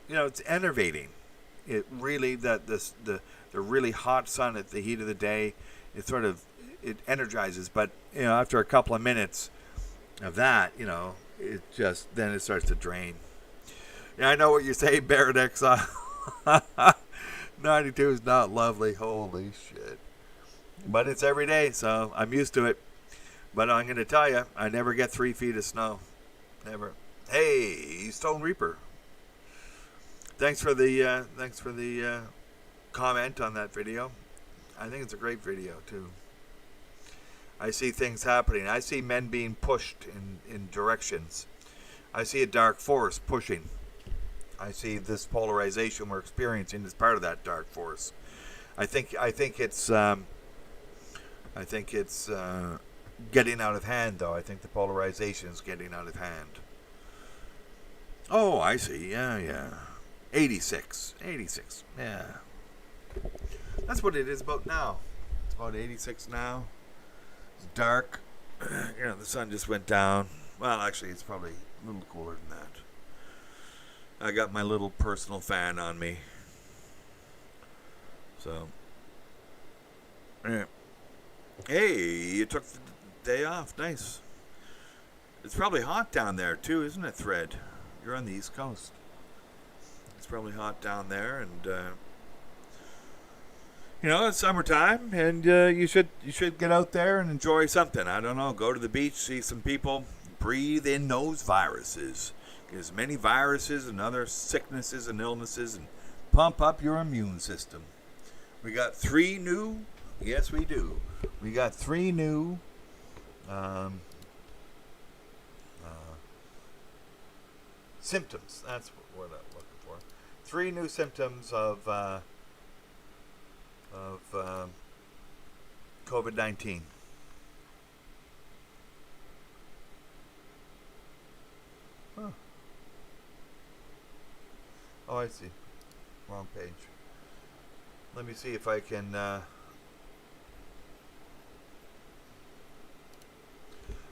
it's enervating. It really, the really hot sun at the heat of the day, it energizes. But, after a couple of minutes of that, then it starts to drain. Yeah, I know what you're saying, Barrett Exile. 92 is not lovely. Holy shit. But it's every day, so I'm used to it. But I'm going to tell you, I never get 3 feet of snow. Never. Hey, Stone Reaper. Thanks for the comment on that video. I think it's a great video, too. I see things happening. I see men being pushed in directions. I see a dark force pushing. I see this polarization we're experiencing as part of that dark force. I think it's getting out of hand, though. I think the polarization is getting out of hand. Oh, I see. Yeah. 86. Yeah. That's what it is about now. It's about 86 now. It's dark. The sun just went down. Well, actually, it's probably a little cooler than that. I got my little personal fan on me. So. Yeah. Hey, you took the day off. Nice. It's probably hot down there, too, isn't it, Thread? You're on the East Coast. It's probably hot down there, and It's summertime, and you should get out there and enjoy something. I don't know, go to the beach, see some people, breathe in those viruses. Get as many viruses and other sicknesses and illnesses, and pump up your immune system. We got 3 new, yes we do. We got 3 new symptoms. That's what I'm looking for. 3 new symptoms of COVID-19. Huh. Oh, I see. Wrong page. Let me see if I can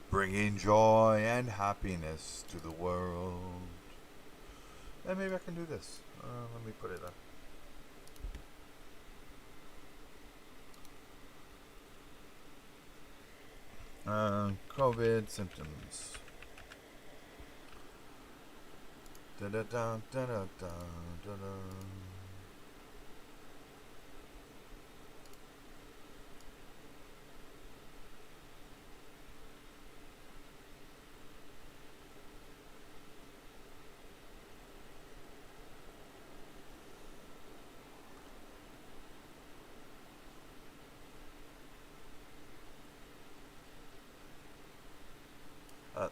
bringing joy and happiness to the world. And maybe I can do this. Let me put it up. COVID symptoms. Da da da da da da da.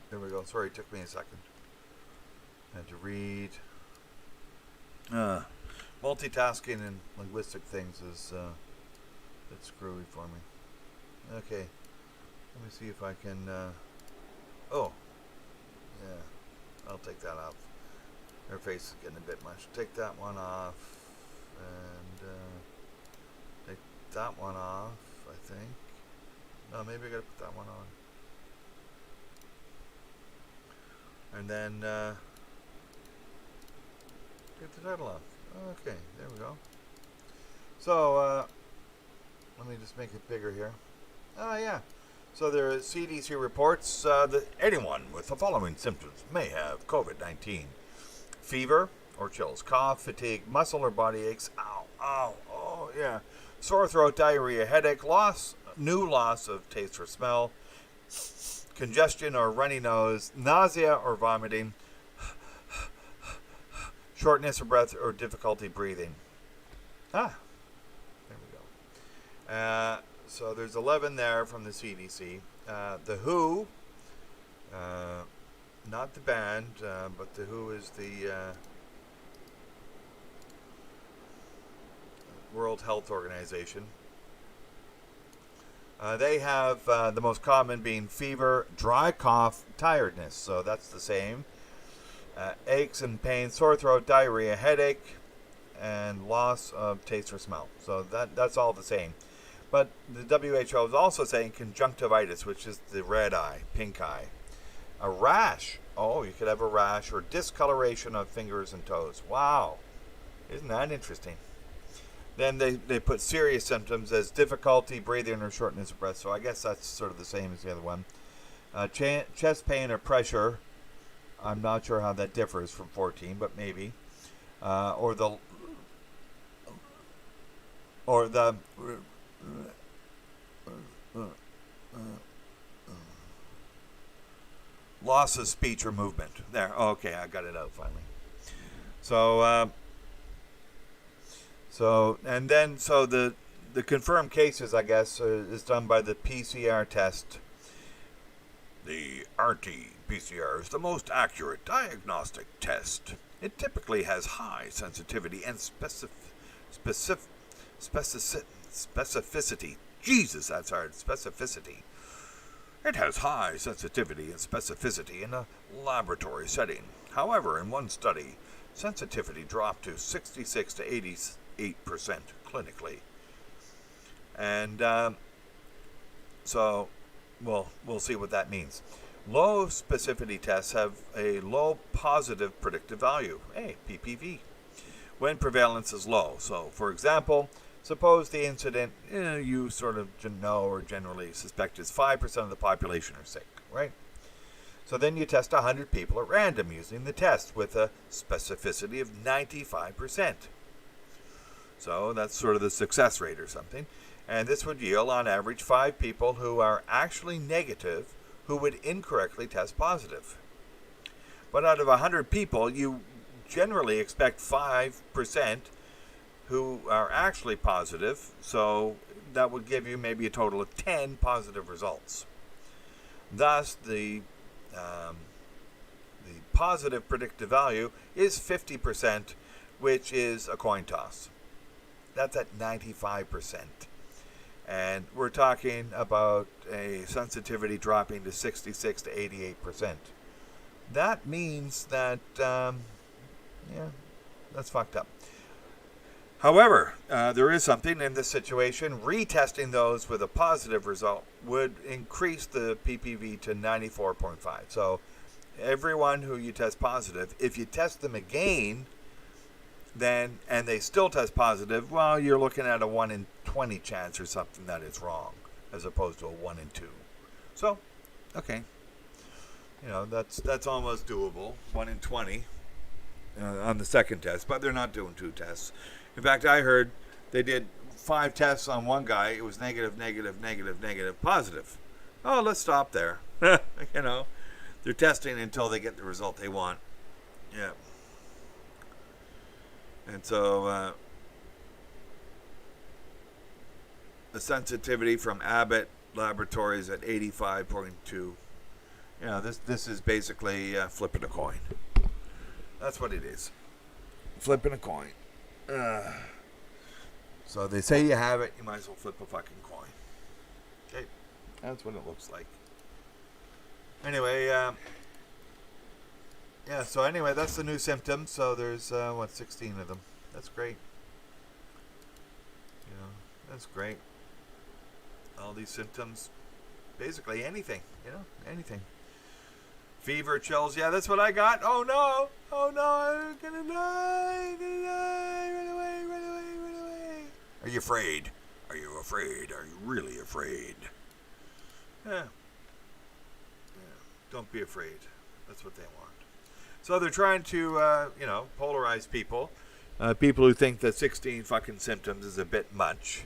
There we go. Sorry, it took me a second. I had to read. Multitasking and linguistic things is it's screwy for me. Okay, let me see if I can. Oh, yeah, I'll take that off. Her face is getting a bit much. Take that one off, and take that one off. I think. No, maybe I gotta put that one on. And then get the title off. Okay, there we go. So let me just make it bigger here. Yeah. So the CDC reports that anyone with the following symptoms may have COVID-19: fever or chills, cough, fatigue, muscle or body aches, oh yeah, sore throat, diarrhea, headache, new loss of taste or smell, congestion or runny nose, nausea or vomiting, shortness of breath or difficulty breathing. There we go. So there's 11 there from the CDC. The WHO, not the band, but the WHO is the World Health Organization. They have the most common being fever, dry cough, tiredness. So that's the same. Aches and pains, sore throat, diarrhea, headache, and loss of taste or smell. So that's all the same. But the WHO is also saying conjunctivitis, which is the red eye, pink eye. A rash. Oh, you could have a rash or discoloration of fingers and toes. Wow. Isn't that interesting? Then they put serious symptoms as difficulty breathing or shortness of breath. So I guess that's sort of the same as the other one. Chest pain or pressure. I'm not sure how that differs from 14, but maybe. Or the loss of speech or movement. There. Okay, I got it out finally. So the confirmed cases, I guess, is done by the PCR test. The RT-PCR is the most accurate diagnostic test. It typically has high sensitivity and specificity. Jesus, that's hard. Specificity. It has high sensitivity and specificity in a laboratory setting. However, in one study, sensitivity dropped to 66 to 88% clinically. And so we'll see what that means. Low specificity tests have a low positive predictive value, PPV, when prevalence is low. So, for example, suppose the incident you sort of know or generally suspect is 5% of the population are sick, right? So then you test 100 people at random using the test with a specificity of 95%. So that's sort of the success rate or something. And this would yield, on average, 5 people who are actually negative who would incorrectly test positive. But out of 100 people, you generally expect 5% who are actually positive. So that would give you maybe a total of 10 positive results. Thus, the positive predictive value is 50%, which is a coin toss. That's at 95%. And we're talking about a sensitivity dropping to 66 to 88%. That means that, that's fucked up. However, there is something in this situation. Retesting those with a positive result would increase the PPV to 94.5. So everyone who you test positive, if you test them again, then and they still test positive, well, you're looking at a 1 in 20 chance or something that is wrong, as opposed to a 1 in 2. So, okay, that's almost doable. 1 in 20 on the second test, but they're not doing 2 tests. In fact, I heard they did 5 tests on one guy. It was negative, negative, negative, negative, positive. Oh, let's stop there. They're testing until they get the result they want. Yeah. And so the sensitivity from Abbott Laboratories at 85.2. This is basically flipping a coin. That's what it is. Flipping a coin. So they say you have it, you might as well flip a fucking coin. Okay, that's what it looks like. Anyway, so anyway, that's the new symptoms. So there's, 16 of them. That's great. That's great. All these symptoms, basically anything, anything. Fever, chills, yeah, that's what I got. Oh no, I'm gonna die, run away. Are you afraid? Are you really afraid? Yeah. Don't be afraid. That's what they want. So they're trying to, polarize people. People who think that 16 fucking symptoms is a bit much.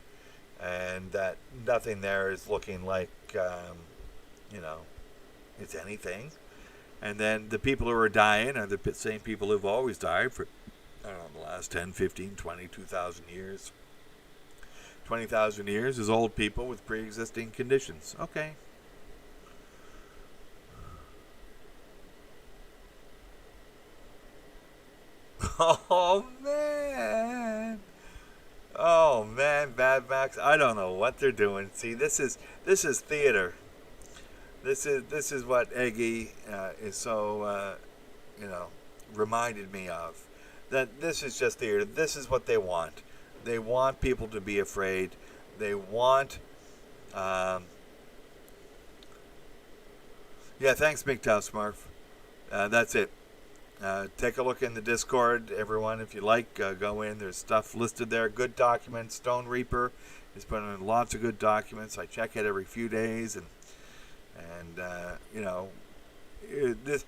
And that nothing there is looking like, it's anything. And then the people who are dying are the same people who've always died for, the last 10, 15, 20, 2,000 years. 20,000 years is old people with pre-existing conditions. Okay. Oh, man, Bad Max. I don't know what they're doing. See, this is theater. This is what Eggy is so, reminded me of. That this is just theater. This is what they want. They want people to be afraid. They want... thanks, MGTOW Smurf. That's it. Take a look in the Discord, everyone, if you like. Go in. There's stuff listed there. Good documents. Stone Reaper is putting in lots of good documents. I check it every few days, and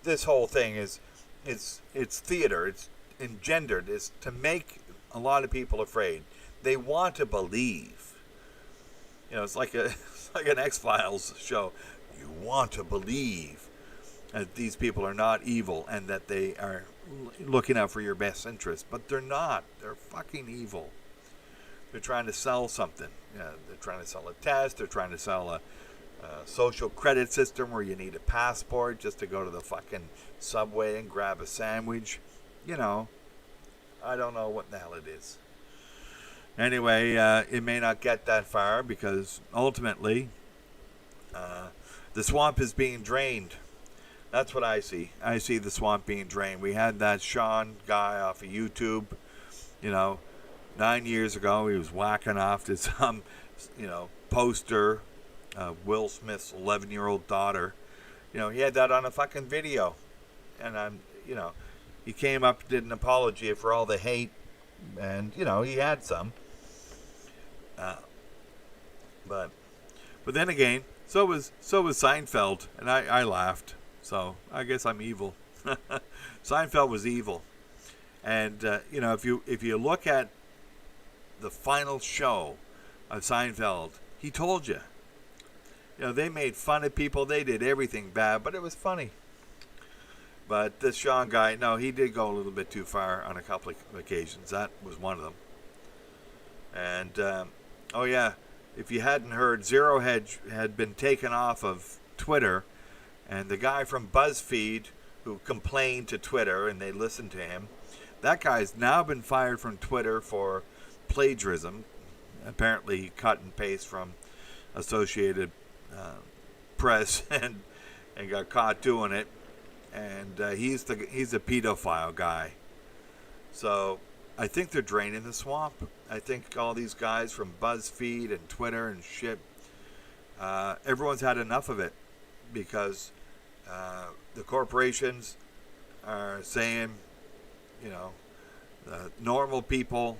this whole thing is it's theater. It's engendered. It's to make a lot of people afraid. They want to believe. It's like an X-Files show. You want to believe that these people are not evil and that they are looking out for your best interest. But they're not. They're fucking evil. They're trying to sell something. They're trying to sell a test. They're trying to sell a social credit system where you need a passport just to go to the fucking Subway and grab a sandwich. I don't know what the hell it is. Anyway, it may not get that far because ultimately the swamp is being drained. That's what I see. I see the swamp being drained. We had that Sean guy off of YouTube, 9 years ago. He was whacking off to some, poster, Will Smith's 11-year-old daughter. He had that on a fucking video. And he came up, did an apology for all the hate, and, he had some. But then again, so was Seinfeld, and I laughed. So I guess I'm evil. Seinfeld was evil, and if you look at the final show of Seinfeld, he told you. They made fun of people. They did everything bad, but it was funny. But this Sean guy, no, he did go a little bit too far on a couple of occasions. That was one of them. And, oh yeah, if you hadn't heard, Zero Hedge had been taken off of Twitter, and the guy from BuzzFeed who complained to Twitter and they listened to him, that guy's now been fired from Twitter for plagiarism, apparently cut and paste from Associated Press, and got caught doing it. And he's a pedophile guy. So I think they're draining the swamp. I think all these guys from BuzzFeed and Twitter and shit, everyone's had enough of it, because the corporations are saying, normal people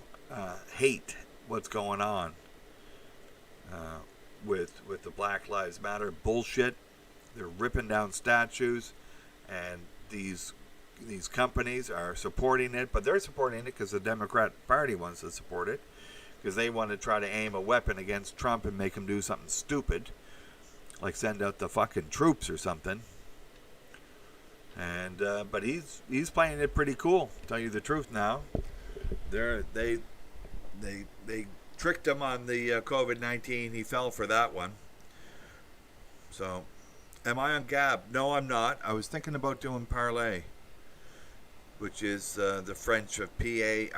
hate what's going on with the Black Lives Matter bullshit. They're ripping down statues, and these companies are supporting it, but they're supporting it because the Democrat Party wants to support it, because they want to try to aim a weapon against Trump and make him do something stupid, like send out the fucking troops or something. And but he's playing it pretty cool, to tell you the truth. Now they tricked him on the COVID-19. He fell for that one. So, am I on Gab? No, I'm not. I was thinking about doing Parler, which is the French of Parler.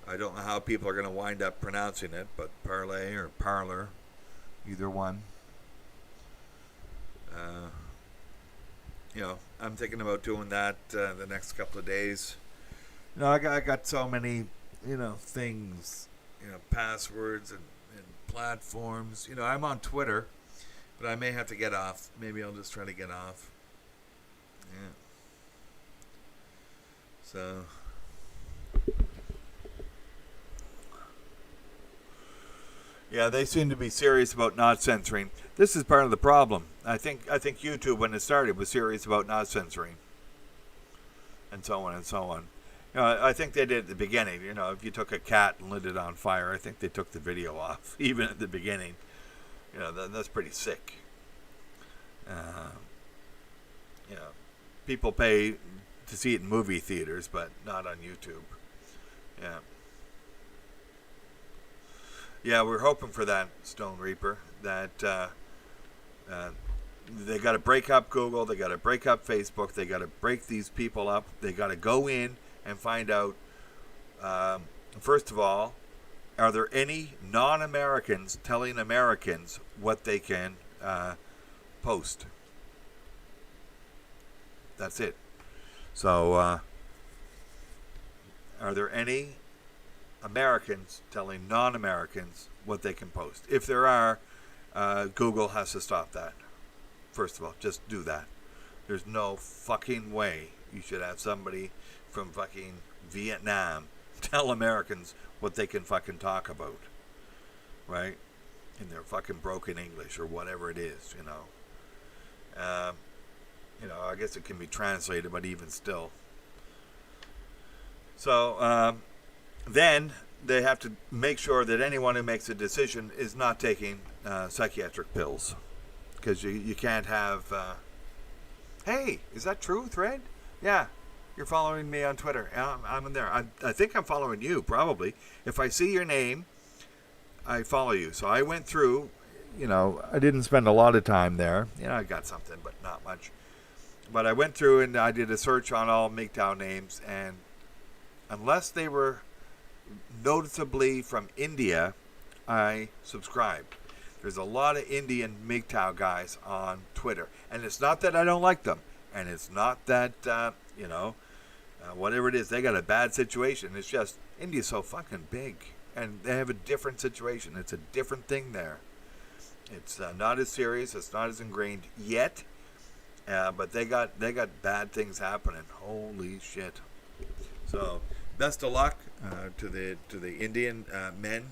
I don't know how people are going to wind up pronouncing it, but Parler or Parlor, either one. I'm thinking about doing that the next couple of days. I got so many, things, passwords and platforms. I'm on Twitter, but I may have to get off. Maybe I'll just try to get off. Yeah. So. Yeah, they seem to be serious about not censoring. This is part of the problem. I think YouTube, when it started, was serious about not censoring, and so on and so on. I think they did at the beginning. If you took a cat and lit it on fire, I think they took the video off, even at the beginning. That's pretty sick. People pay to see it in movie theaters, but not on YouTube. Yeah. Yeah, we're hoping for that, Stone Reaper, that they got to break up Google, they got to break up Facebook, they got to break these people up, they got to go in and find out, first of all, are there any non-Americans telling Americans what they can post? That's it. So, are there any Americans telling non-Americans what they can post? If there are, Google has to stop that. First of all, just do that. There's no fucking way you should have somebody from fucking Vietnam tell Americans what they can fucking talk about, right? In their fucking broken English or whatever it is, I guess it can be translated, but even still. So, then they have to make sure that anyone who makes a decision is not taking psychiatric pills, because you can't have. Hey, is that true, Thread? Yeah, you're following me on Twitter. I'm in there. I think I'm following you, probably. If I see your name, I follow you. So I went through. I didn't spend a lot of time there. I got something, but not much. But I went through and I did a search on all MGTOW names, and unless they were noticeably from India, I subscribed. There's a lot of Indian MGTOW guys on Twitter, and it's not that I don't like them, and it's not that whatever it is, they got a bad situation. It's just India's so fucking big, and they have a different situation. It's a different thing there. It's not as serious. It's not as ingrained yet, but they got bad things happening. Holy shit! So best of luck to the Indian men.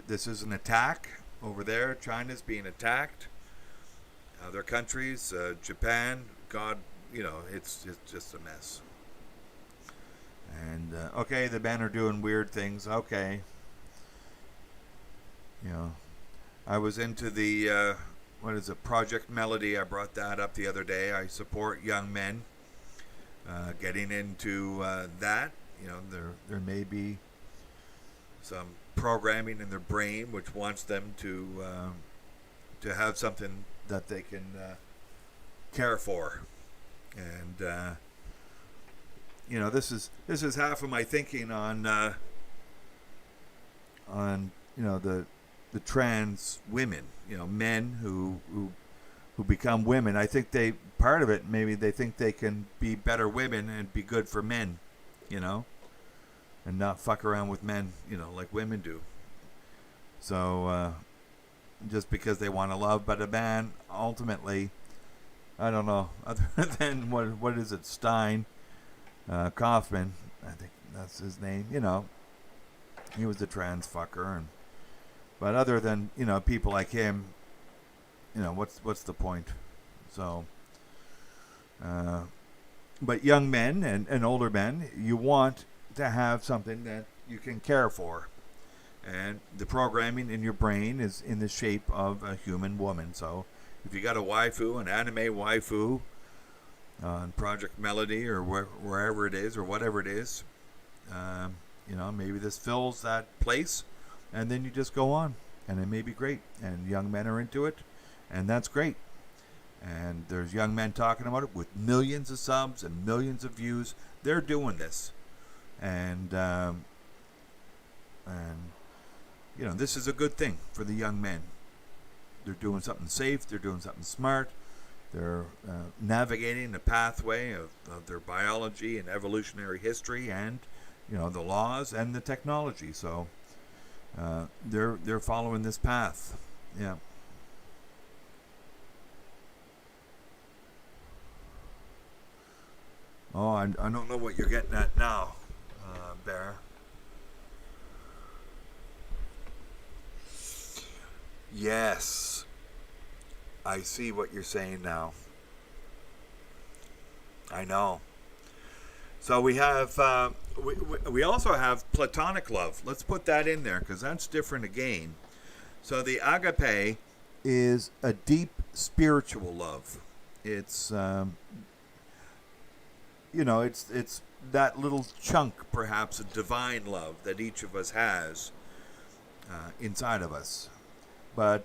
This is an attack over there. China's being attacked. Other countries, Japan, God, it's just a mess. And okay, the men are doing weird things. Okay, you know, I was into the what is it, Project Melody. I brought that up the other day. I support young men getting into that. You know, there may be some programming in their brain which wants them to have something that they can care for, and you know, this is half of my thinking on you know, the trans women, you know, men who become women. I think they, part of it, maybe they think they can be better women and be good for men, you know, and not fuck around with men, you know, like women do. So just because they want to love, but a man ultimately, I don't know, other than what is it, Stein, Kaufman, I think that's his name, you know, he was a trans fucker, and but other than, you know, people like him, you know, what's the point? So but young men and older men, you want to have something that you can care for, and the programming in your brain is in the shape of a human woman. So if you got a waifu, an anime waifu on Project Melody or wherever it is or whatever it is, you know, maybe this fills that place, and then you just go on, and it may be great, and young men are into it, and that's great. And there's young men talking about it with millions of subs and millions of views. They're doing this, and you know, this is a good thing for the young men. They're doing something safe. They're doing something smart. They're navigating the pathway of their biology and evolutionary history, and, you know, the laws and the technology. So they're following this path. Yeah. Oh, I don't know what you're getting at now, Bear. Yes, I see what you're saying now. I know. So we have, we also have platonic love. Let's put that in there because that's different again. So the agape is a deep spiritual love. It's, you know, it's that little chunk, perhaps, of divine love that each of us has inside of us. But,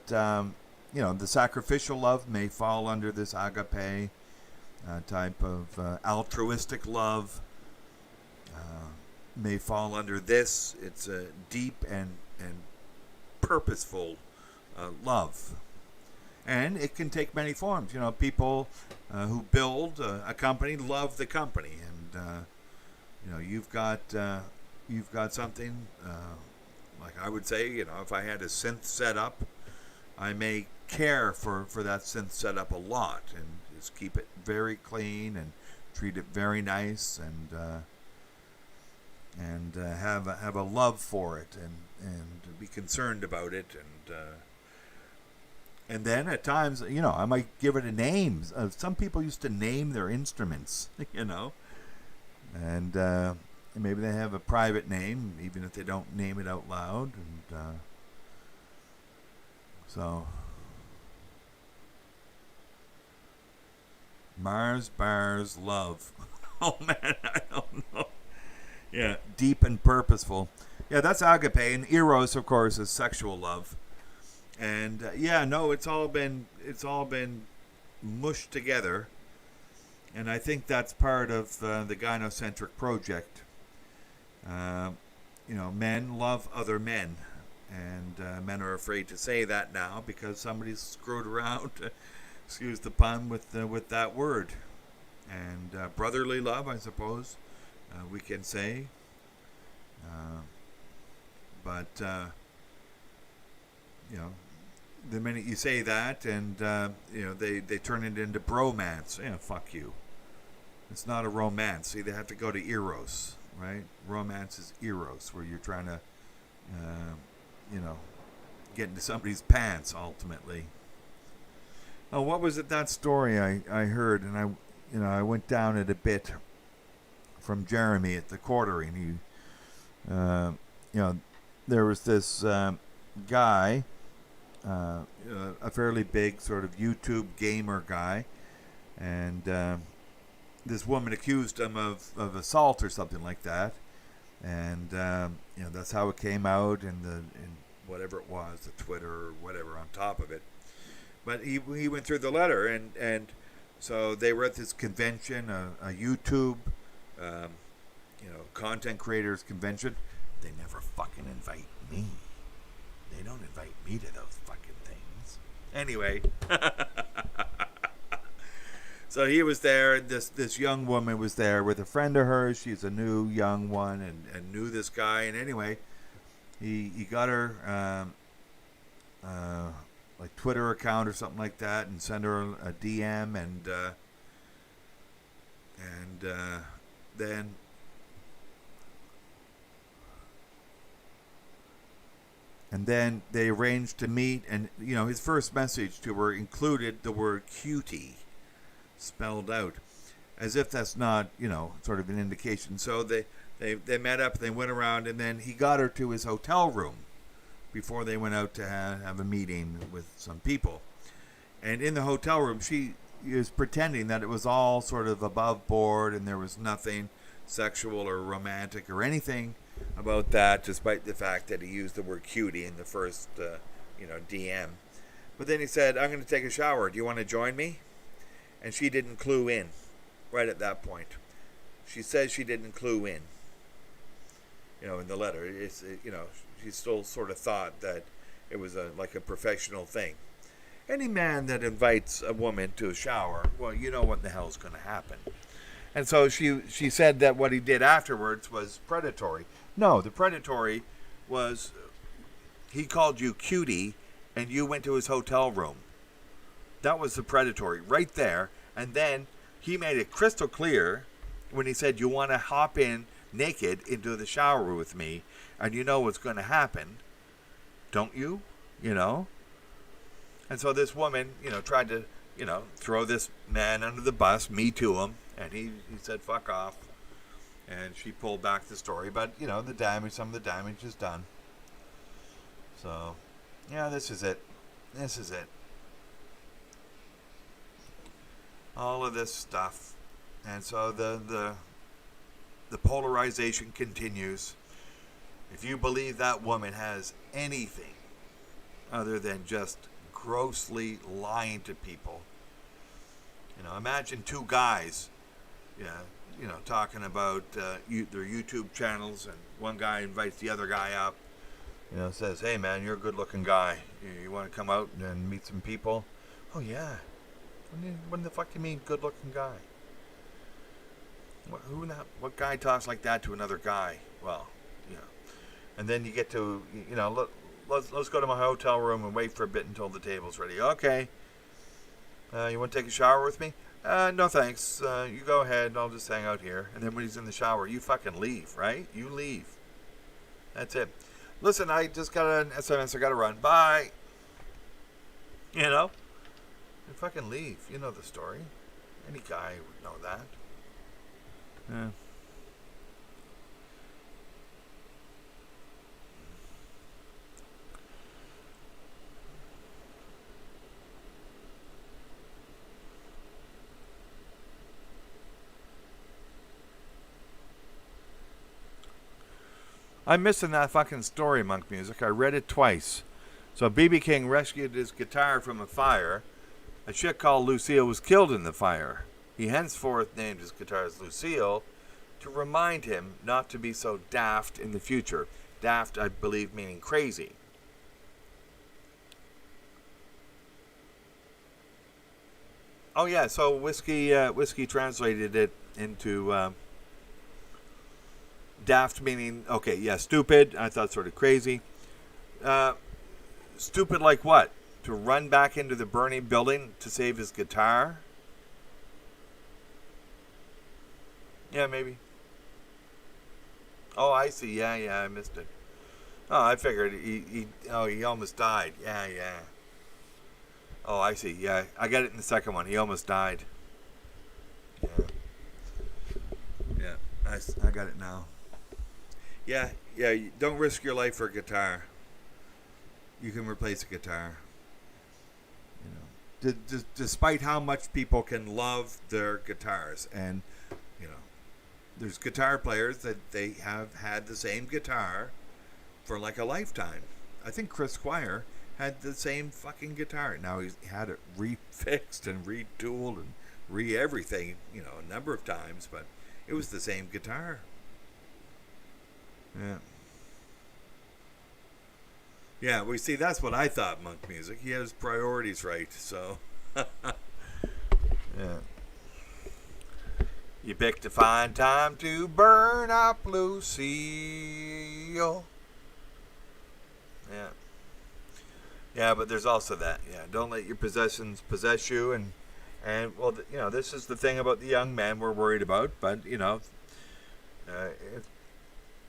you know, the sacrificial love may fall under this agape type of altruistic love. May fall under this. It's a deep and purposeful love. And it can take many forms. You know, people who build a company love the company. And, you know, you've got something, like I would say, you know, if I had a synth set up, I may care for that synth setup a lot, and just keep it very clean and treat it very nice, and have a love for it, and be concerned about it, and then at times, you know, I might give it a name. Some people used to name their instruments, you know, and maybe they have a private name, even if they don't name it out loud, and so Mars bars love. Oh man, I don't know. Yeah, deep and purposeful. Yeah, that's agape, and eros, of course, is sexual love. And yeah, no, it's all been mushed together, and I think that's part of the gynocentric project. You know, men love other men, and men are afraid to say that now because somebody's screwed around. Excuse the pun with that word. And brotherly love, I suppose, we can say. But you know, the minute you say that, and you know, they turn it into bromance. Yeah, fuck you. It's not a romance. See, they have to go to eros, right? Romance is eros, where you're trying to, you know, get into somebody's pants ultimately. Oh, what was it? That story I heard, and I went down it a bit from Jeremy at the quartering. There was this guy, a fairly big sort of YouTube gamer guy, and this woman accused him of assault or something like that, and that's how it came out in whatever it was, the Twitter or whatever on top of it. But he went through the letter, and so they were at this convention, a YouTube, content creators convention. They never fucking invite me. They don't invite me to those fucking things. Anyway, so he was there, and this young woman was there with a friend of hers. She's a new young one, and knew this guy. And anyway, he got her like Twitter account or something like that, and sent her a DM, and then they arranged to meet, and his first message to her included the word cutie spelled out, as if that's not sort of an indication. So they met up, they went around, and then he got her to his hotel room before they went out to have a meeting with some people. And in the hotel room, she is pretending that it was all sort of above board and there was nothing sexual or romantic or anything about that, despite the fact that he used the word cutie in the first DM. But then he said, "I'm going to take a shower. Do you want to join me?" And she didn't clue in right at that point. She says she didn't clue in. In the letter, she still sort of thought that it was like a professional thing. Any man that invites a woman to a shower, well, you know what the hell's going to happen. And so she said that what he did afterwards was predatory. No, the predatory was he called you cutie and you went to his hotel room. That was the predatory right there. And then he made it crystal clear when he said, "You want to hop in naked into the shower with me, and you know what's going to happen, don't you?" And so this woman, tried to, throw this man under the bus, me to him, and he said, "Fuck off." And she pulled back the story, but, some of the damage is done. So, this is it. This is it. All of this stuff. And so the polarization continues. If you believe that woman has anything other than just grossly lying to people, imagine two guys, talking about their YouTube channels, and one guy invites the other guy up, says, "Hey man, you're a good-looking guy. You want to come out and meet some people?" "Oh yeah." What the fuck do you mean, good-looking guy? What guy talks like that to another guy? Well, and then you get to, let's go to my hotel room and wait for a bit until the table's ready. Okay. You want to take a shower with me? No thanks. You go ahead. I'll just hang out here. And then when he's in the shower, you fucking leave, right? You leave. That's it. Listen, I just got an SMS. I got to run. Bye. You fucking leave. You know the story. Any guy would know that. Yeah. I'm missing that fucking story, Monk Music. I read it twice. So BB King rescued his guitar from a fire. A chick called Lucille was killed in the fire. He henceforth named his guitarist Lucille to remind him not to be so daft in the future. Daft, I believe, meaning crazy. Oh yeah, so Whiskey translated it into daft meaning, okay, yeah, stupid. I thought sort of crazy. Stupid like what? To run back into the burning building to save his guitar? Yeah, maybe. Oh, I see. Yeah, I missed it. Oh, I figured he almost died. Yeah. Oh, I see. Yeah, I got it in the second one. He almost died. Yeah. I got it now. Yeah. Don't risk your life for a guitar. You can replace a guitar. Despite how much people can love their guitars, and there's guitar players that they have had the same guitar for like a lifetime. I think Chris Squire had the same fucking guitar. Now he's had it refixed and retooled and everything, a number of times, but it was the same guitar. Yeah. Yeah, we see, that's what I thought Monk music. He had his priorities right, so. Yeah. You picked a fine time to burn up Lucille. Yeah. Yeah, but there's also that. Yeah, don't let your possessions possess you. And well, this is the thing about the young men we're worried about. But,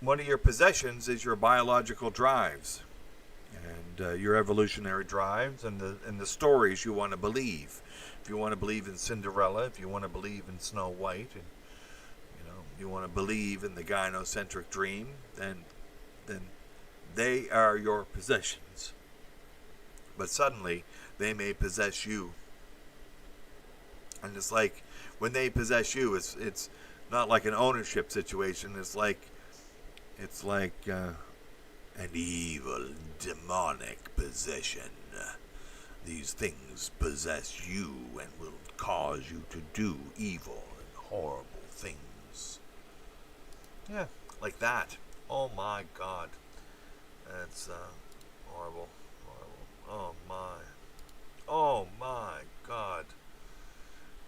one of your possessions is your biological drives. And your evolutionary drives and the stories you want to believe. If you want to believe in Cinderella, if you want to believe in Snow White, and you want to believe in the gynocentric dream, then they are your possessions. But suddenly they may possess you. And it's like when they possess you, it's not like an ownership situation. It's like an evil, demonic possession. These things possess you and will cause you to do evil and horrible things. Yeah, like that. Oh my God. That's horrible. Oh my God.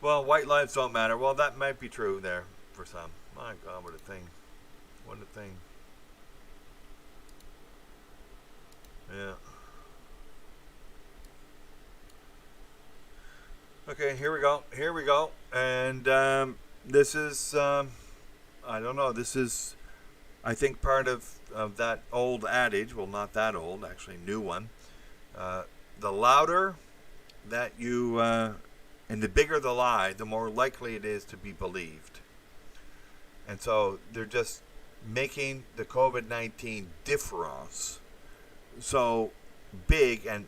Well, white lives don't matter. Well, that might be true there for some. My God, what a thing. What a thing. Yeah. Okay, here we go. And this is, I don't know, this is, I think, part of that old adage. Well, not that old, actually, new one. The louder that you, and the bigger the lie, the more likely it is to be believed. And so they're just making the COVID-19 difference so big and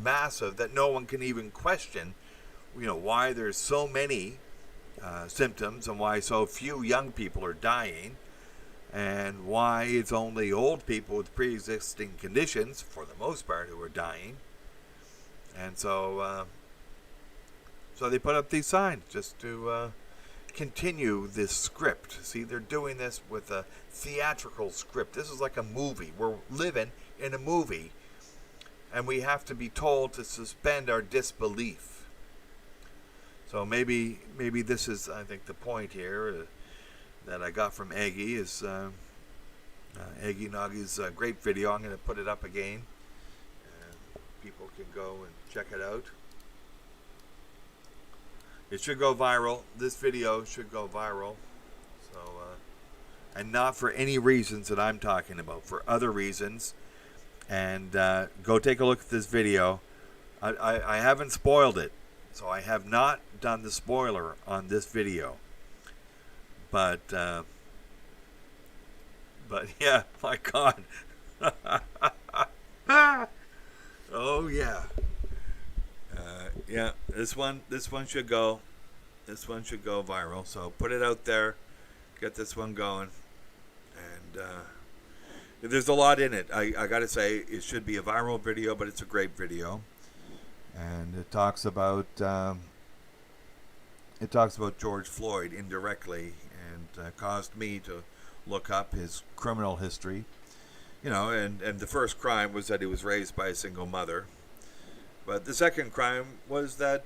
massive that no one can even question, why there's so many symptoms and why so few young people are dying, and why it's only old people with pre-existing conditions, for the most part, who are dying. And so they put up these signs just to continue this script. See, they're doing this with a theatrical script. This is like a movie. We're living in a movie, and we have to be told to suspend our disbelief. So maybe this is, I think, the point here that I got from Aggie is Aggie Noggy's great video. I'm going to put it up again. People can go and check it out. It should go viral. This video should go viral. So, and not for any reasons that I'm talking about, for other reasons. And go take a look at this video. I haven't spoiled it, so I have not done the spoiler on this video. But yeah, my God. Oh yeah. Yeah, this one should go. This one should go viral. So put it out there, get this one going, and there's a lot in it. I got to say, it should be a viral video, but it's a great video, and it talks about George Floyd indirectly, and caused me to look up his criminal history. And the first crime was that he was raised by a single mother. But the second crime was that,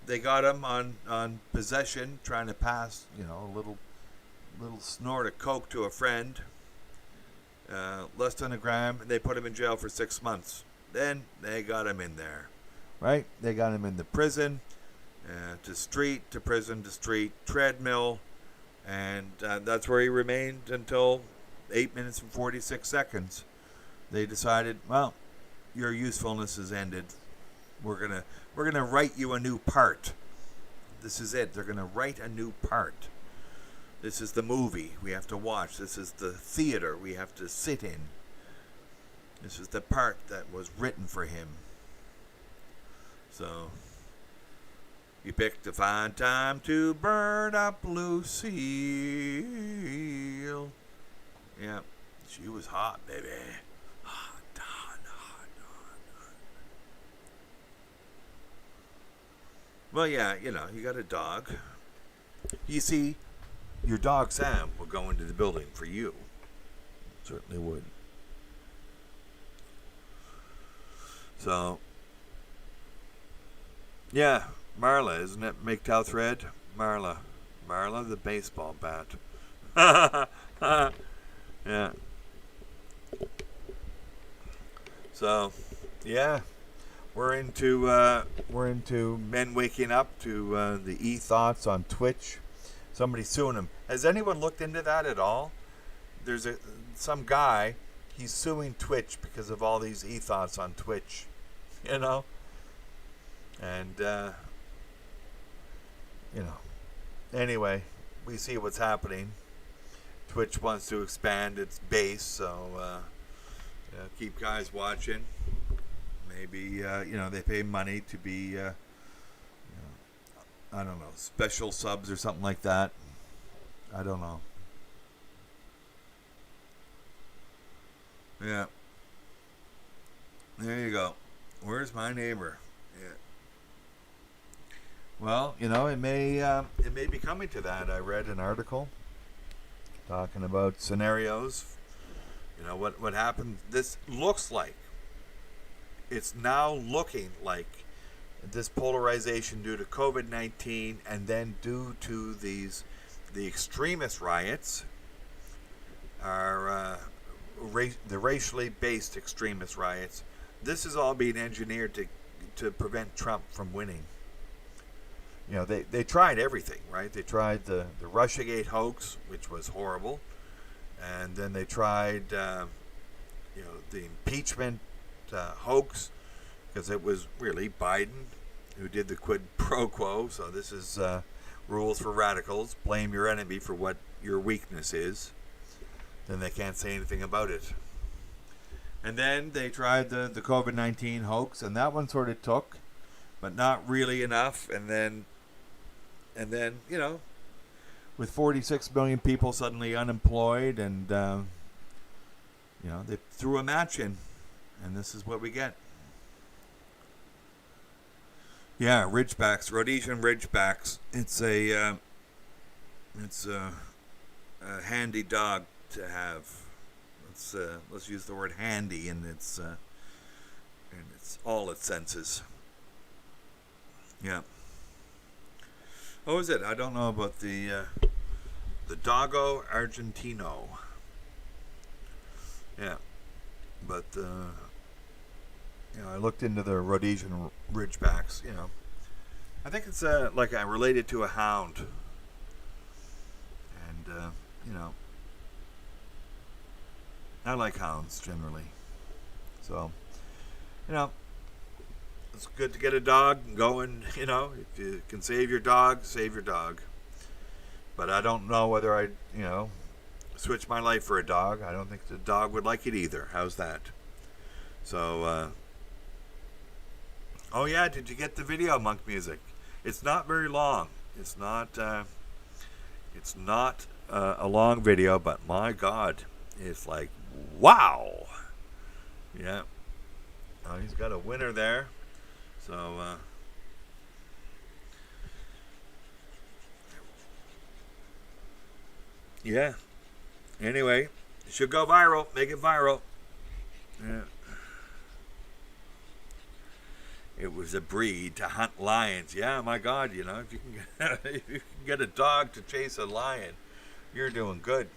they got him on possession, trying to pass, a little snort of coke to a friend, less than a gram, and they put him in jail for 6 months. Then they got him in there, right? They got him in the prison, to street, to prison, to street, treadmill, and that's where he remained until 8 minutes and 46 seconds. They decided, well, your usefulness has ended. We're gonna write you a new part. This is it. They're gonna write a new part. This is the movie we have to watch. This is the theater we have to sit in. This is the part that was written for him. So, you picked a fine time to burn up Lucille. Yeah, she was hot, baby. Hot. Well, yeah, you got a dog. You see, your dog Sam will go into the building for you. Certainly would. So, yeah, Marla, isn't it? MGTOW thread? Marla, the baseball bat. Yeah. So, yeah, we're into men waking up to the e-thoughts on Twitch. Somebody's suing him. Has anyone looked into that at all? There's some guy, he's suing Twitch because of all these e-thoughts on Twitch, and anyway, we see what's happening. Twitch wants to expand its base, so keep guys watching. Maybe they pay money to be I don't know, special subs or something like that. I don't know. Yeah. There you go. Where's my neighbor? Yeah. Well, it may be coming to that. I read an article talking about scenarios. What happened. This looks like it's now looking like this polarization due to COVID-19 and then due to the extremist riots are the racially based extremist riots. This is all being engineered to prevent Trump from winning. They tried everything, right? They tried the Russiagate hoax, which was horrible, and then they tried the impeachment hoax, because it was really Biden who did the quid pro quo. So this is rules for radicals. Blame your enemy for what your weakness is. Then they can't say anything about it. And then they tried the COVID-19 hoax, and that one sort of took, but not really enough. And then with 46 million people suddenly unemployed, and they threw a match in, and this is what we get. Yeah, Ridgebacks, Rhodesian Ridgebacks. It's a handy dog to have. Let's use the word handy in its all its senses. Yeah. What was it? I don't know about the Doggo Argentino. Yeah, but I looked into the Rhodesian Ridgebacks. I think it's like related to a hound, and I like hounds generally. So, it's good to get a dog going. If you can save your dog, save your dog. But I don't know whether I'd switch my life for a dog. I don't think the dog would like it either. How's that? So. Oh yeah, did you get the video, Monk Music? It's not very long. It's not a long video, but my God, it's like, wow. Yeah. Oh, he's got a winner there. So, yeah. Anyway, it should go viral. Make it viral. Yeah. It was a breed to hunt lions. Yeah, my God, if you can get a dog to chase a lion, you're doing good.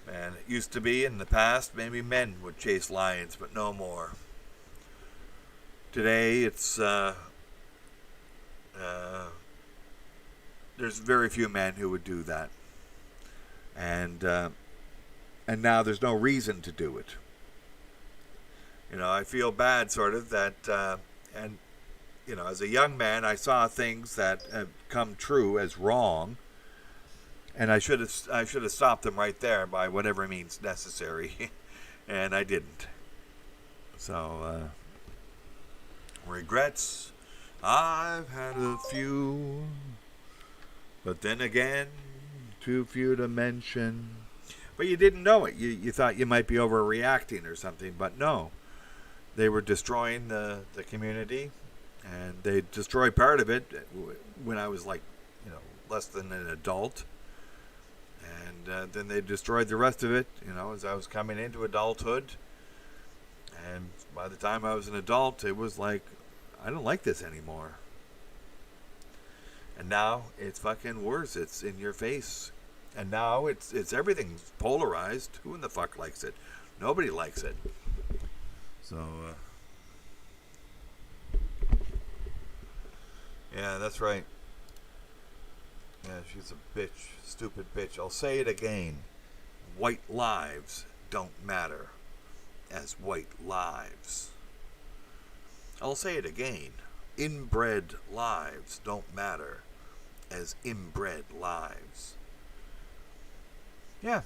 Man, it used to be in the past, maybe men would chase lions, but no more. Today, it's there's very few men who would do that, and now there's no reason to do it. I feel bad, sort of, that, and, as a young man, I saw things that have come true as wrong, And I should have stopped them right there by whatever means necessary, and I didn't. So regrets, I've had a few, but then again, too few to mention. But you didn't know it. You thought you might be overreacting or something, but no. They were destroying the community, and they destroyed part of it when I was like, less than an adult. And then they destroyed the rest of it, as I was coming into adulthood. And by the time I was an adult, it was like, I don't like this anymore. And now it's fucking worse. It's in your face. And now it's everything's polarized. Who in the fuck likes it? Nobody likes it. So, yeah, that's right. Yeah, she's a bitch. Stupid bitch. I'll say it again. White lives don't matter as white lives. I'll say it again. Inbred lives don't matter as inbred lives. Yeah.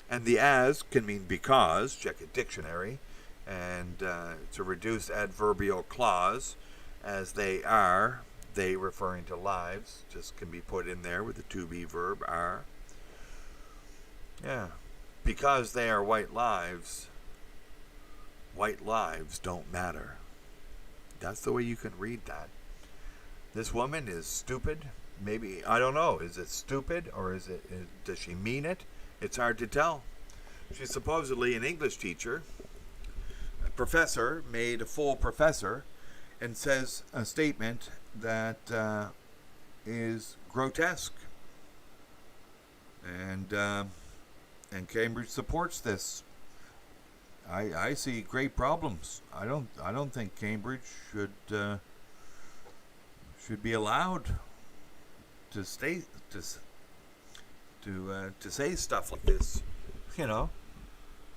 And the as can mean because, check a dictionary, and it's a reduced adverbial clause, as they are, they referring to lives, just can be put in there with the to be verb are. Yeah. Because they are white lives don't matter. That's the way you can read that. This woman is stupid. Maybe, I don't know, is it stupid or does she mean it? It's hard to tell. She's supposedly an English teacher. A professor made a full professor and says a statement that is grotesque. And Cambridge supports this. I see great problems. I don't think Cambridge should be allowed to say stuff like this,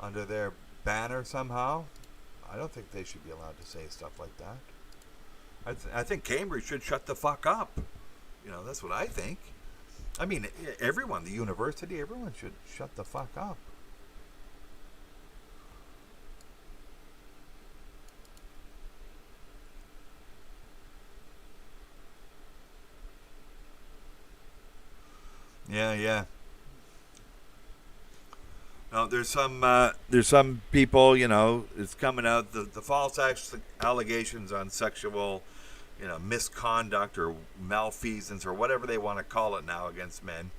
under their banner somehow. I don't think they should be allowed to say stuff like that. I think Cambridge should shut the fuck up. That's what I think. I mean, everyone, the university, everyone should shut the fuck up. Yeah. No, there's some people, it's coming out, the false allegations on sexual, misconduct or malfeasance or whatever they want to call it now against men.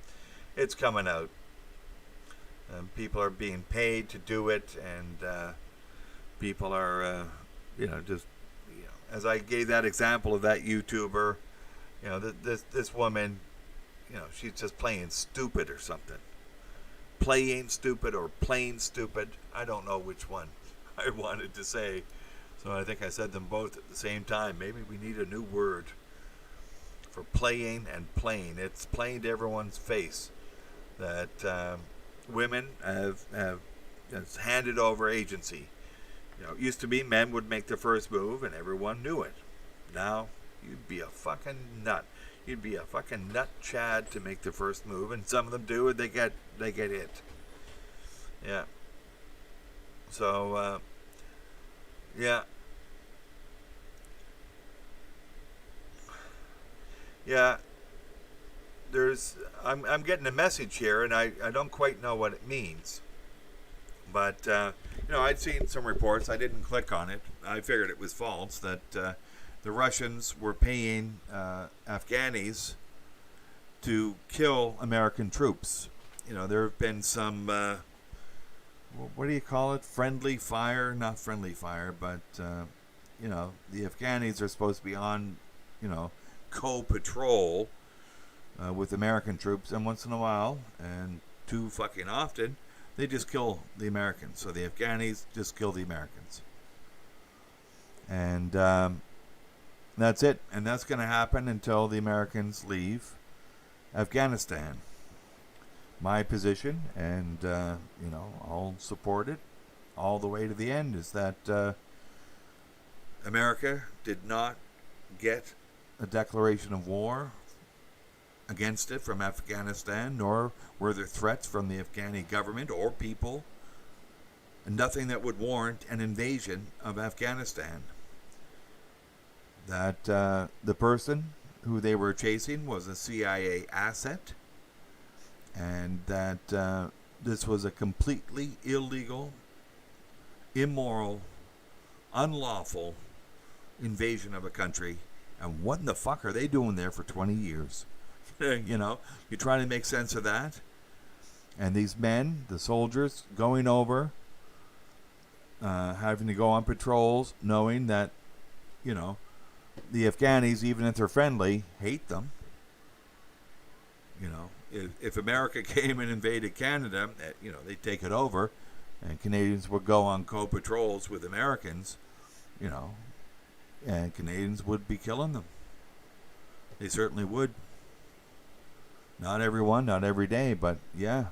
It's coming out. People are being paid to do it, and people are, as I gave that example of that YouTuber, this woman, she's just playing stupid or something. Playing stupid or plain stupid. I don't know which one I wanted to say. So I think I said them both at the same time. Maybe we need a new word for playing and plain. It's plain to everyone's face that women have handed over agency. It used to be men would make the first move and everyone knew it. Now, you'd be a fucking nut. You'd be a fucking nut Chad to make the first move, and some of them do, and they get hit. Yeah. So, yeah. Yeah. I'm getting a message here, and I don't quite know what it means. But, I'd seen some reports. I didn't click on it. I figured it was false, that the Russians were paying Afghanis to kill American troops. There have been some, what do you call it? Friendly fire? Not friendly fire, but, the Afghanis are supposed to be on, co-patrol with American troops, and once in a while, and too fucking often, they just kill the Americans. So the Afghanis just kill the Americans. And that's it. And that's going to happen until the Americans leave Afghanistan. My position, and, I'll support it all the way to the end, is that America did not get a declaration of war against it from Afghanistan, nor were there threats from the Afghani government or people, and nothing that would warrant an invasion of Afghanistan. That the person who they were chasing was a CIA asset, and that this was a completely illegal, immoral, unlawful invasion of a country. And what in the fuck are they doing there for 20 years? You know, you try to make sense of that. And these men, the soldiers, going over, having to go on patrols, knowing that, you know, the Afghanis, even if they're friendly, hate them. You know, if America came and invaded Canada, you know, they'd take it over, and Canadians would go on co-patrols with Americans, you know, and Canadians would be killing them. They certainly would. Not everyone, not every day, but yeah,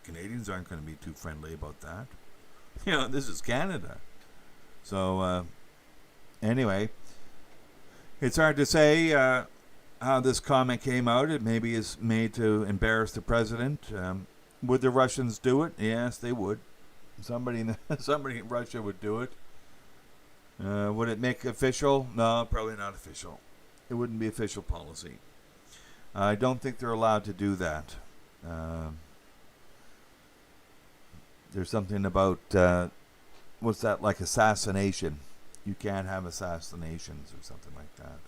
Canadians aren't going to be too friendly about that. You know, this is Canada. So, anyway, it's hard to say how this comment came out. It maybe is made to embarrass the president. Would the Russians do it? Yes, they would. Somebody in Russia would do it. Would it make official? No, probably not official. It wouldn't be official policy. I don't think they're allowed to do that. There's something about, what's that, like assassination. You can't have assassinations or something like that.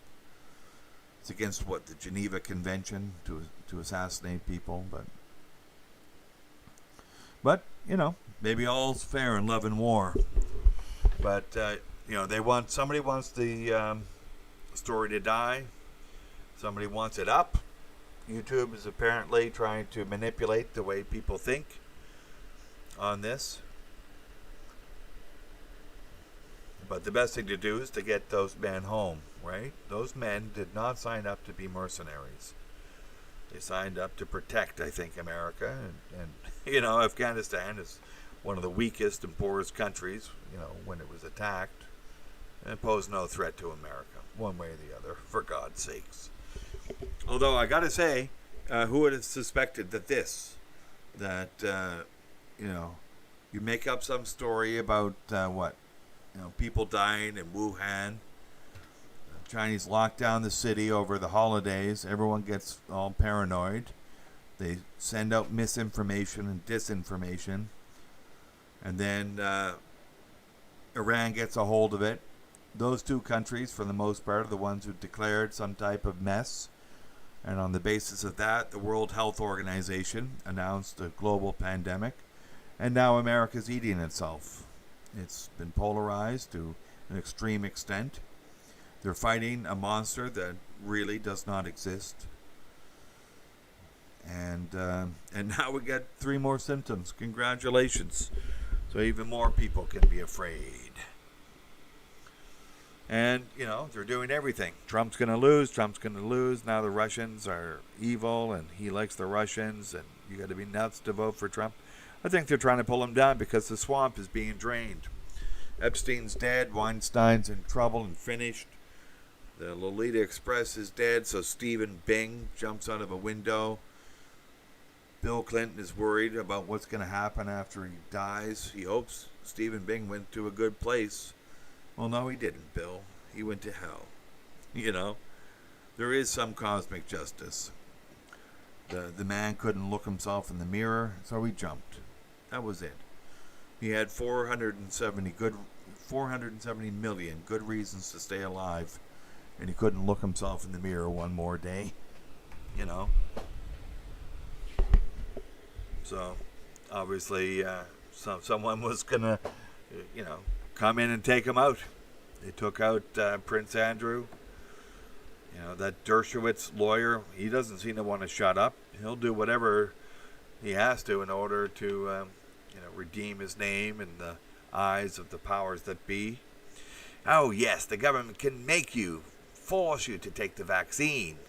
It's against what, the Geneva Convention to assassinate people, but you know, maybe all's fair in love and war. But you know, somebody wants the story to die. Somebody wants it up. YouTube is apparently trying to manipulate the way people think on this. But the best thing to do is to get those men home, right? Those men did not sign up to be mercenaries. They signed up to protect, I think, America. And you know, Afghanistan is one of the weakest and poorest countries, you know, when it was attacked. And it posed no threat to America, one way or the other, for God's sakes. Although I got to say, who would have suspected that you know, you make up some story about what, you know, people dying in Wuhan. Chinese lock down the city over the holidays. Everyone gets all paranoid. They send out misinformation and disinformation, and then Iran gets a hold of it. Those two countries, for the most part, are the ones who declared some type of mess. And on the basis of that, the World Health Organization announced a global pandemic. And now America's eating itself. It's been polarized to an extreme extent. They're fighting a monster that really does not exist. And now we got 3 more symptoms. Congratulations. So even more people can be afraid. And, you know, they're doing everything. Trump's going to lose. Now the Russians are evil, and he likes the Russians, and you got to be nuts to vote for Trump. I think they're trying to pull him down because the swamp is being drained. Epstein's dead. Weinstein's in trouble and finished. The Lolita Express is dead, so Stephen Bing jumps out of a window. Bill Clinton is worried about what's going to happen after he dies. He hopes Stephen Bing went to a good place. Well, no, he didn't, Bill. He went to hell. You know, there is some cosmic justice. The man couldn't look himself in the mirror, so he jumped. That was it. He had 470 million good reasons to stay alive, and he couldn't look himself in the mirror one more day. You know. So, obviously, someone was gonna, you know, come in and take him out. They took out Prince Andrew. You know, that Dershowitz lawyer, he doesn't seem to want to shut up. He'll do whatever he has to in order to, you know, redeem his name in the eyes of the powers that be. Oh, yes, the government can force you to take the vaccine.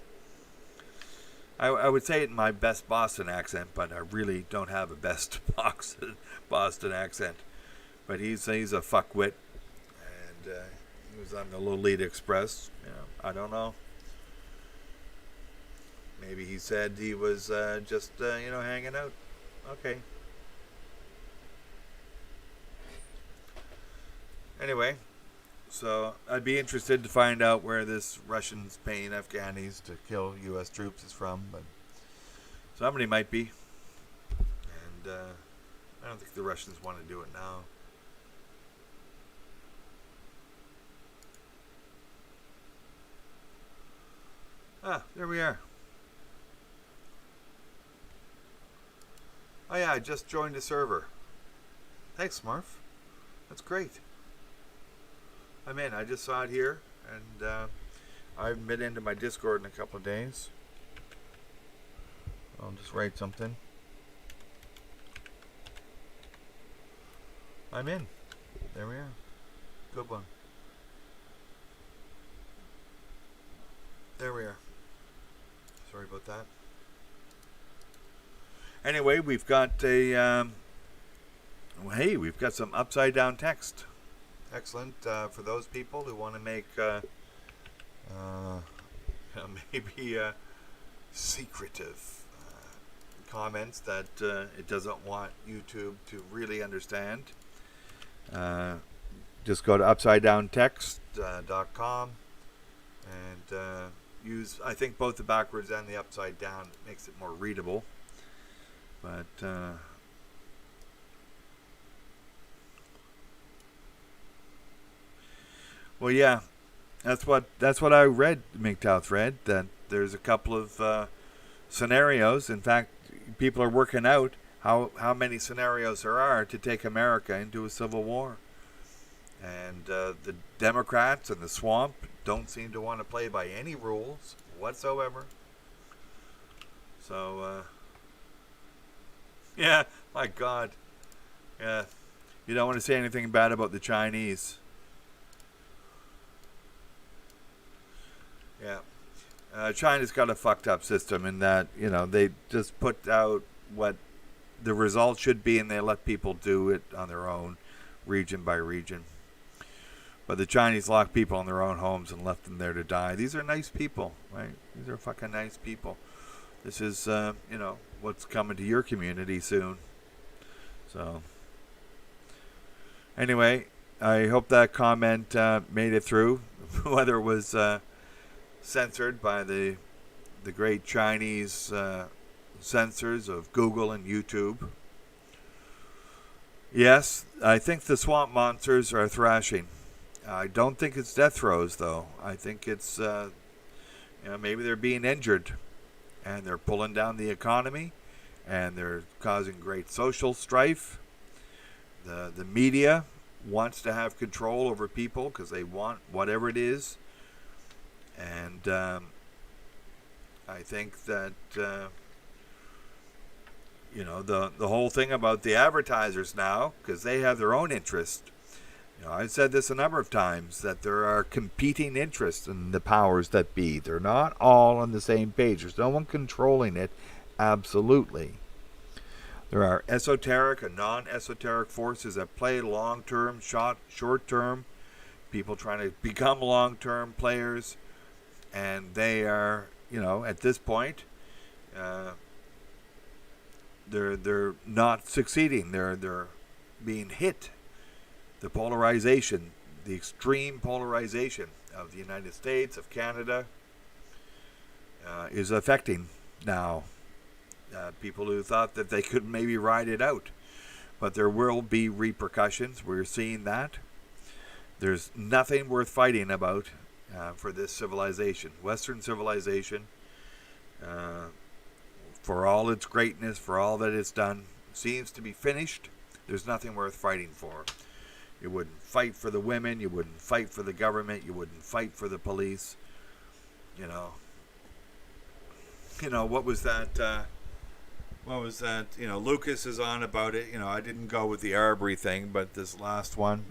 I would say it in my best Boston accent, but I really don't have a best Boston accent. But he's a fuckwit, and he was on the Lolita Express. You know, I don't know. Maybe he said he was just, hanging out. Okay. Anyway, so I'd be interested to find out where this Russians paying Afghanis to kill U.S. troops is from, but somebody might be. And I don't think the Russians want to do it now. Ah, there we are. Oh yeah, I just joined a server. Thanks, Smurf. That's great. I'm in. I just saw it here, and I haven't been into my Discord in a couple of days. I'll just write something. I'm in. There we are. Good one. There we are. Sorry about that. Anyway, we've got we've got some upside down text. Excellent for those people who want to make maybe secretive comments that it doesn't want YouTube to really understand. Just go to upsidedowntext.com and use, I think, both the backwards and the upside down. It makes it more readable. But well, yeah, that's what I read. MGTOW's read that there's a couple of scenarios. In fact, people are working out how many scenarios there are to take America into a civil war. And the Democrats and the swamp don't seem to want to play by any rules whatsoever. So, yeah, my God. Yeah, you don't want to say anything bad about the Chinese. Yeah. China's got a fucked up system in that, they just put out what the result should be and they let people do it on their own, region by region. But the Chinese locked people in their own homes and left them there to die. These are nice people, right? These are fucking nice people. This is, what's coming to your community soon. So, anyway, I hope that comment made it through, whether it was censored by the great Chinese censors of Google and YouTube. Yes, I think the swamp monsters are thrashing. I don't think it's death throes, though. I think it's, maybe they're being injured. And they're pulling down the economy. And they're causing great social strife. The media wants to have control over people because they want whatever it is. And I think that, the whole thing about the advertisers now, because they have their own interest. I've said this a number of times, that there are competing interests in the powers that be. They're not all on the same page. There's no one controlling it absolutely. There are esoteric and non-esoteric forces at play, long-term, short-term, people trying to become long-term players, and they are, at this point, they're not succeeding. They're being hit. The polarization, the extreme polarization of the United States, of Canada, is affecting now people who thought that they could maybe ride it out. But there will be repercussions. We're seeing that. There's nothing worth fighting about for this civilization. Western civilization, for all its greatness, for all that it's done, seems to be finished. There's nothing worth fighting for. You wouldn't fight for the women. You wouldn't fight for the government. You wouldn't fight for the police. What was that? Lucas is on about it. I didn't go with the Arbery thing, but this last one,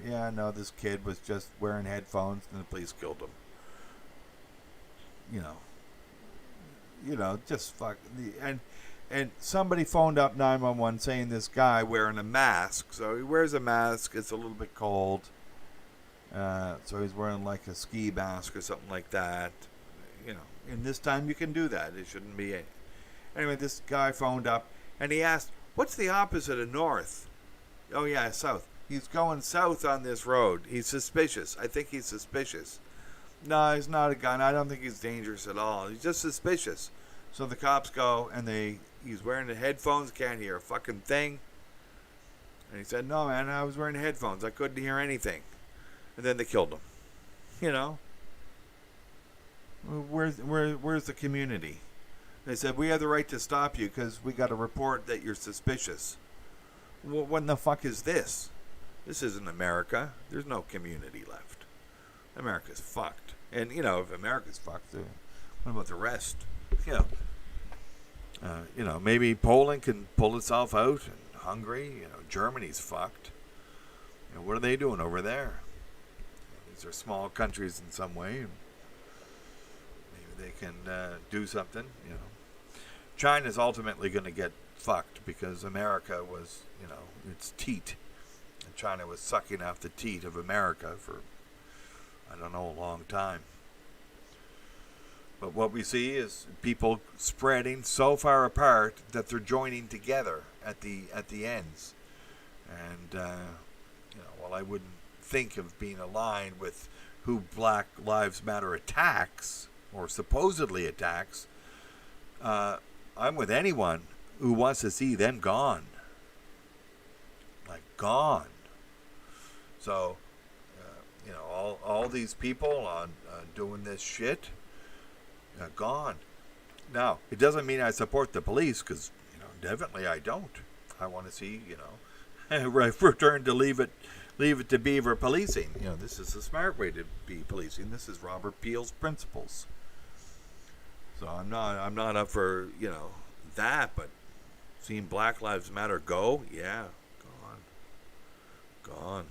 this kid was just wearing headphones and the police killed him. Just fuck. And somebody phoned up 911 saying this guy wearing a mask. So he wears a mask. It's a little bit cold. So he's wearing like a ski mask or something like that. And this time you can do that. It shouldn't be. Anyway, this guy phoned up and he asked, "What's the opposite of north?" "Oh yeah, south." "He's going south on this road. He's suspicious. I think he's suspicious." "No, he's not a gun. I don't think he's dangerous at all. He's just suspicious." So the cops go and he's wearing the headphones, can't hear a fucking thing. And he said, "No, man, I was wearing headphones. I couldn't hear anything." And then they killed him. You know? Where's the community? They said, "We have the right to stop you because we got a report that you're suspicious." Well, what in the fuck is this? This isn't America. There's no community left. America's fucked. And, if America's fucked, what about the rest? Maybe Poland can pull itself out, and Hungary, Germany's fucked. What are they doing over there? These are small countries in some way. Maybe they can do something. China's ultimately going to get fucked because America was, its teat. And China was sucking off the teat of America for, I don't know, a long time. But what we see is people spreading so far apart that they're joining together at the ends. And, while I wouldn't think of being aligned with who Black Lives Matter attacks, or supposedly attacks, I'm with anyone who wants to see them gone. Like, gone. So, all these people on doing this shit, gone. Now, it doesn't mean I support the police, because, definitely I don't. I want to see, return to leave it to beaver policing. This is the smart way to be policing. This is Robert Peel's principles. So I'm not up for, that, but seeing Black Lives Matter go, yeah, gone.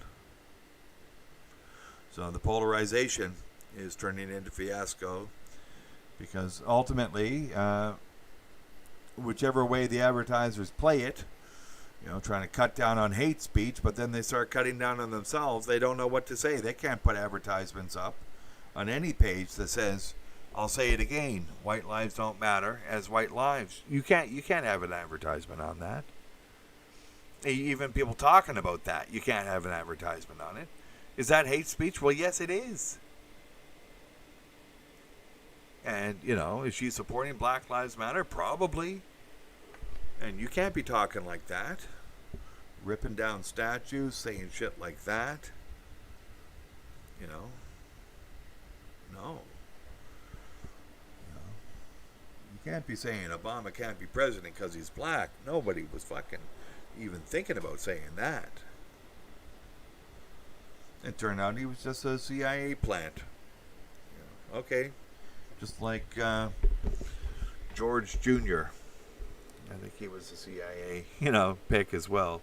So the polarization is turning into fiasco because ultimately, whichever way the advertisers play it, trying to cut down on hate speech, but then they start cutting down on themselves. They don't know what to say. They can't put advertisements up on any page that says, I'll say it again, white lives don't matter as white lives. You can't have an advertisement on that. Even people talking about that, you can't have an advertisement on it. Is that hate speech? Well, yes, it is. And, is she supporting Black Lives Matter? Probably. And you can't be talking like that. Ripping down statues, saying shit like that. No. You can't be saying Obama can't be president because he's black. Nobody was fucking even thinking about saying that. It turned out he was just a CIA plant. Okay. Just like George Jr. I think he was a CIA, pick as well.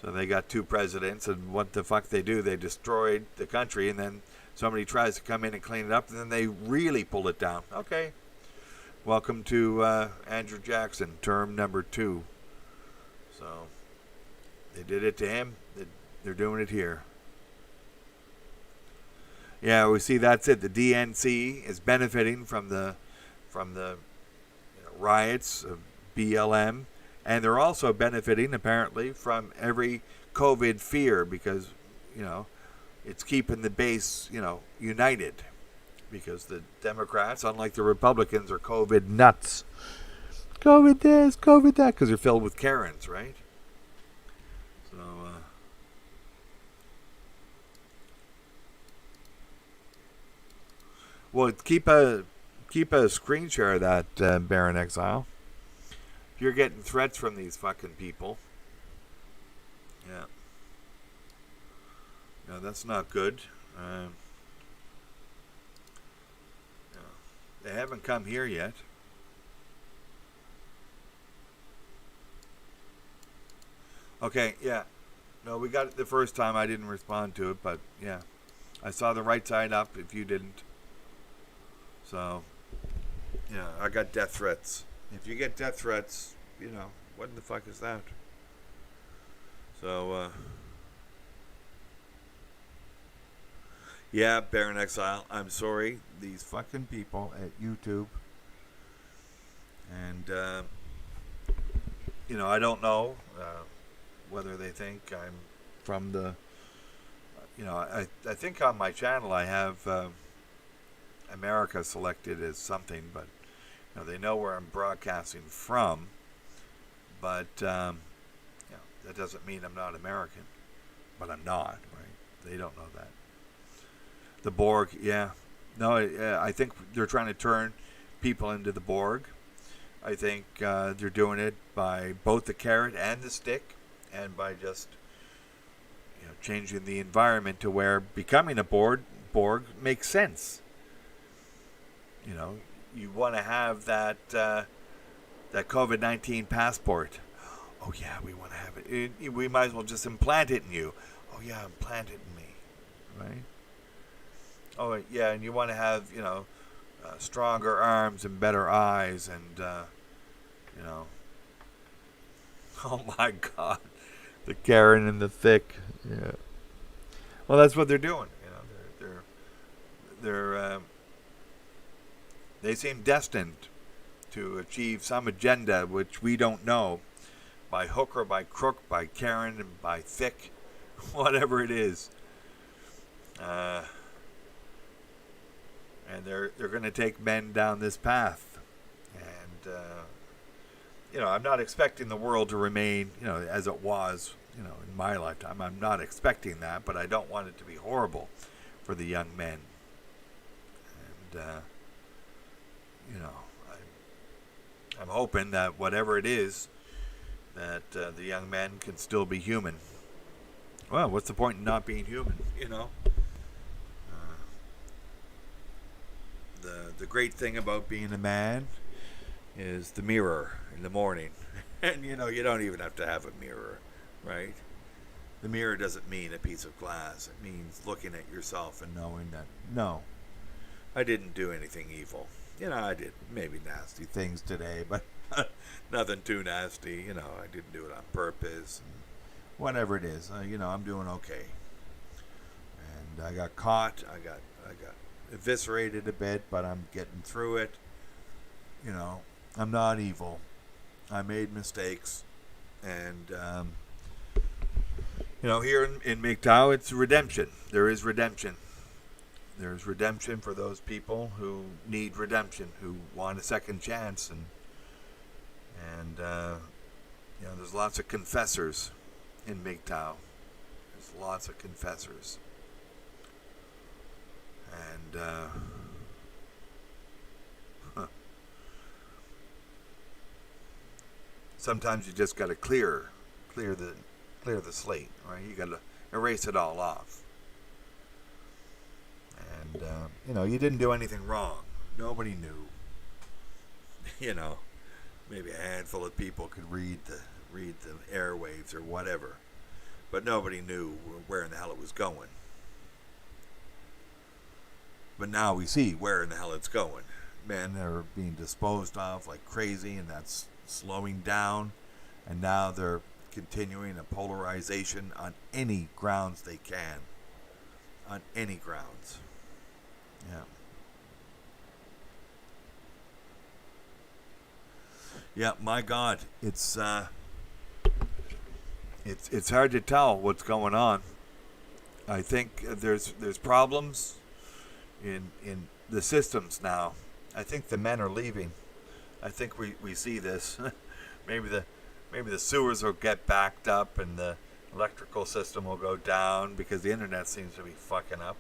So they got two presidents, and what the fuck they do? They destroyed the country, and then somebody tries to come in and clean it up, and then they really pull it down. Okay. Welcome to Andrew Jackson, term number 2. So they did it to him. They're doing it here. Yeah, we see that's it. The DNC is benefiting from the riots of BLM, and they're also benefiting apparently from every COVID fear because it's keeping the base united because the Democrats, unlike the Republicans, are COVID nuts. COVID this, COVID that, because they're filled with Karens, right? So well, keep a screen share of that, Baron Exile. If you're getting threats from these fucking people, yeah, that's not good. They haven't come here yet. Okay, yeah. No, we got it the first time. I didn't respond to it, but yeah. I saw the right side up if you didn't. So, yeah, I got death threats. If you get death threats, what the fuck is that? So, Yeah, Baron Exile, I'm sorry. These fucking people at YouTube. And, I don't know whether they think I'm from the. I think on my channel I have America selected as something, but they know where I'm broadcasting from. But that doesn't mean I'm not American. But I'm not, right? They don't know that. The Borg, yeah. No, I think they're trying to turn people into the Borg. I think they're doing it by both the carrot and the stick, and by just changing the environment to where becoming a Borg makes sense. You want to have that COVID-19 passport. Oh yeah, we want to have it. We might as well just implant it in you. Oh yeah, implant it in me, right? Oh yeah, and you want to have stronger arms and better eyes, and oh my God, the Karen and the thick. Yeah. Well, that's what they're doing. They seem destined to achieve some agenda which we don't know, by hook or by crook, by Karen and by thick, whatever it is. And they're going to take men down this path. And I'm not expecting the world to remain as it was in my lifetime. I'm not expecting that, but I don't want it to be horrible for the young men. And I'm hoping that whatever it is, that the young men can still be human. Well, what's the point in not being human? The great thing about being a man is the mirror in the morning. And you don't even have to have a mirror, right? The mirror doesn't mean a piece of glass. It means looking at yourself and knowing that, no, I didn't do anything evil. I did maybe nasty things today, but nothing too nasty. I didn't do it on purpose. Whatever it is, I'm doing okay. And I got caught. I got eviscerated a bit, but I'm getting through it. I'm not evil. I made mistakes, and here in MGTOW, it's redemption. There is redemption. There's redemption for those people who need redemption, who want a second chance, and there's lots of confessors in MGTOW. There's lots of confessors, and sometimes you just got to clear the slate, right? You got to erase it all off. And you didn't do anything wrong. Nobody knew. Maybe a handful of people could read the airwaves or whatever, but nobody knew where in the hell it was going. But now we see where in the hell it's going. Men are being disposed of like crazy, and that's slowing down. And now they're continuing a polarization on any grounds they can. On any grounds. Yeah. Yeah, my God, it's hard to tell what's going on. I think there's problems in the systems now. I think the men are leaving. I think we see this. maybe the sewers will get backed up and the electrical system will go down because the internet seems to be fucking up.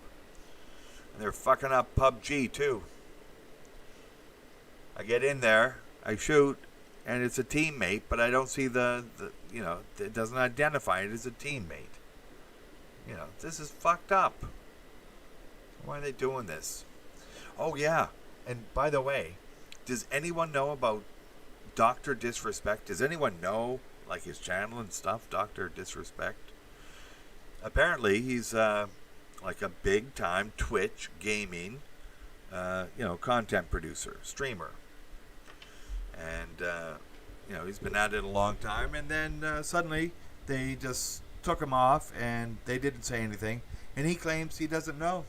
And they're fucking up PUBG too. I get in there, I shoot, and it's a teammate, but I don't see the it doesn't identify it as a teammate. This is fucked up. Why are they doing this? Oh yeah, and by the way, does anyone know about Dr. Disrespect? Does anyone know, like, his channel and stuff, Dr. Disrespect? Apparently, he's like a big-time Twitch gaming, content producer, streamer. And, he's been at it a long time, and then suddenly they just took him off, and they didn't say anything, and he claims he doesn't know.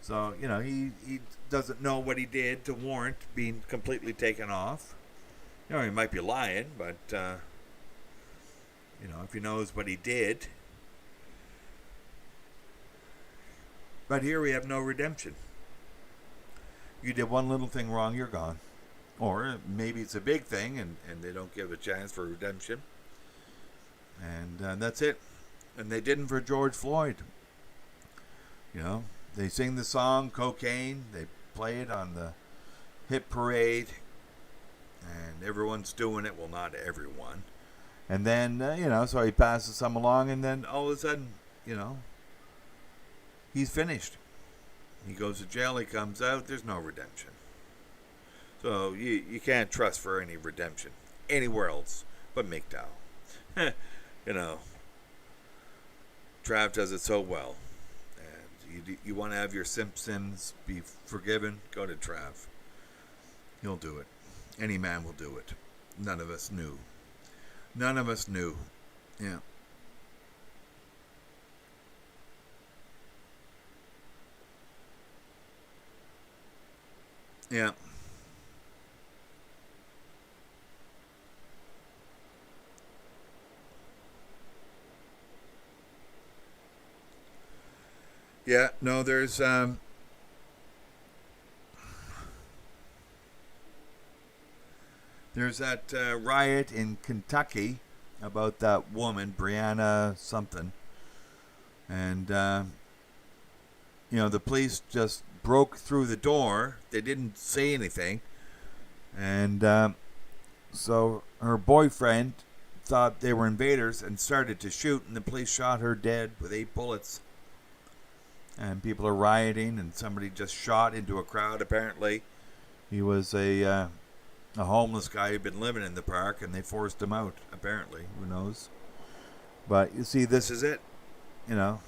So, he doesn't know what he did to warrant being completely taken off. He might be lying, but, if he knows what he did. But here we have no redemption. You did one little thing wrong, you're gone. Or maybe it's a big thing and they don't give a chance for redemption. And that's it. And they didn't for George Floyd. They sing the song Cocaine. They play it on the hit parade. And everyone's doing it. Well, not everyone. And then, so he passes some along. And then all of a sudden, he's finished. He goes to jail. He comes out. There's no redemption. So you can't trust for any redemption anywhere else but MGTOW. Trav does it so well. And you want to have your Simpsons be forgiven? Go to Trav. He'll do it. Any man will do it. None of us knew. None of us knew. Yeah. Yeah. Yeah, no, there's that riot in Kentucky about that woman, Brianna something. And, the police just broke through the door. They didn't say anything. And so her boyfriend thought they were invaders and started to shoot, and the police shot her dead with 8 bullets. And people are rioting, and somebody just shot into a crowd, apparently. He was a homeless guy who'd been living in the park, and they forced him out, apparently. Who knows? But you see, this is it. The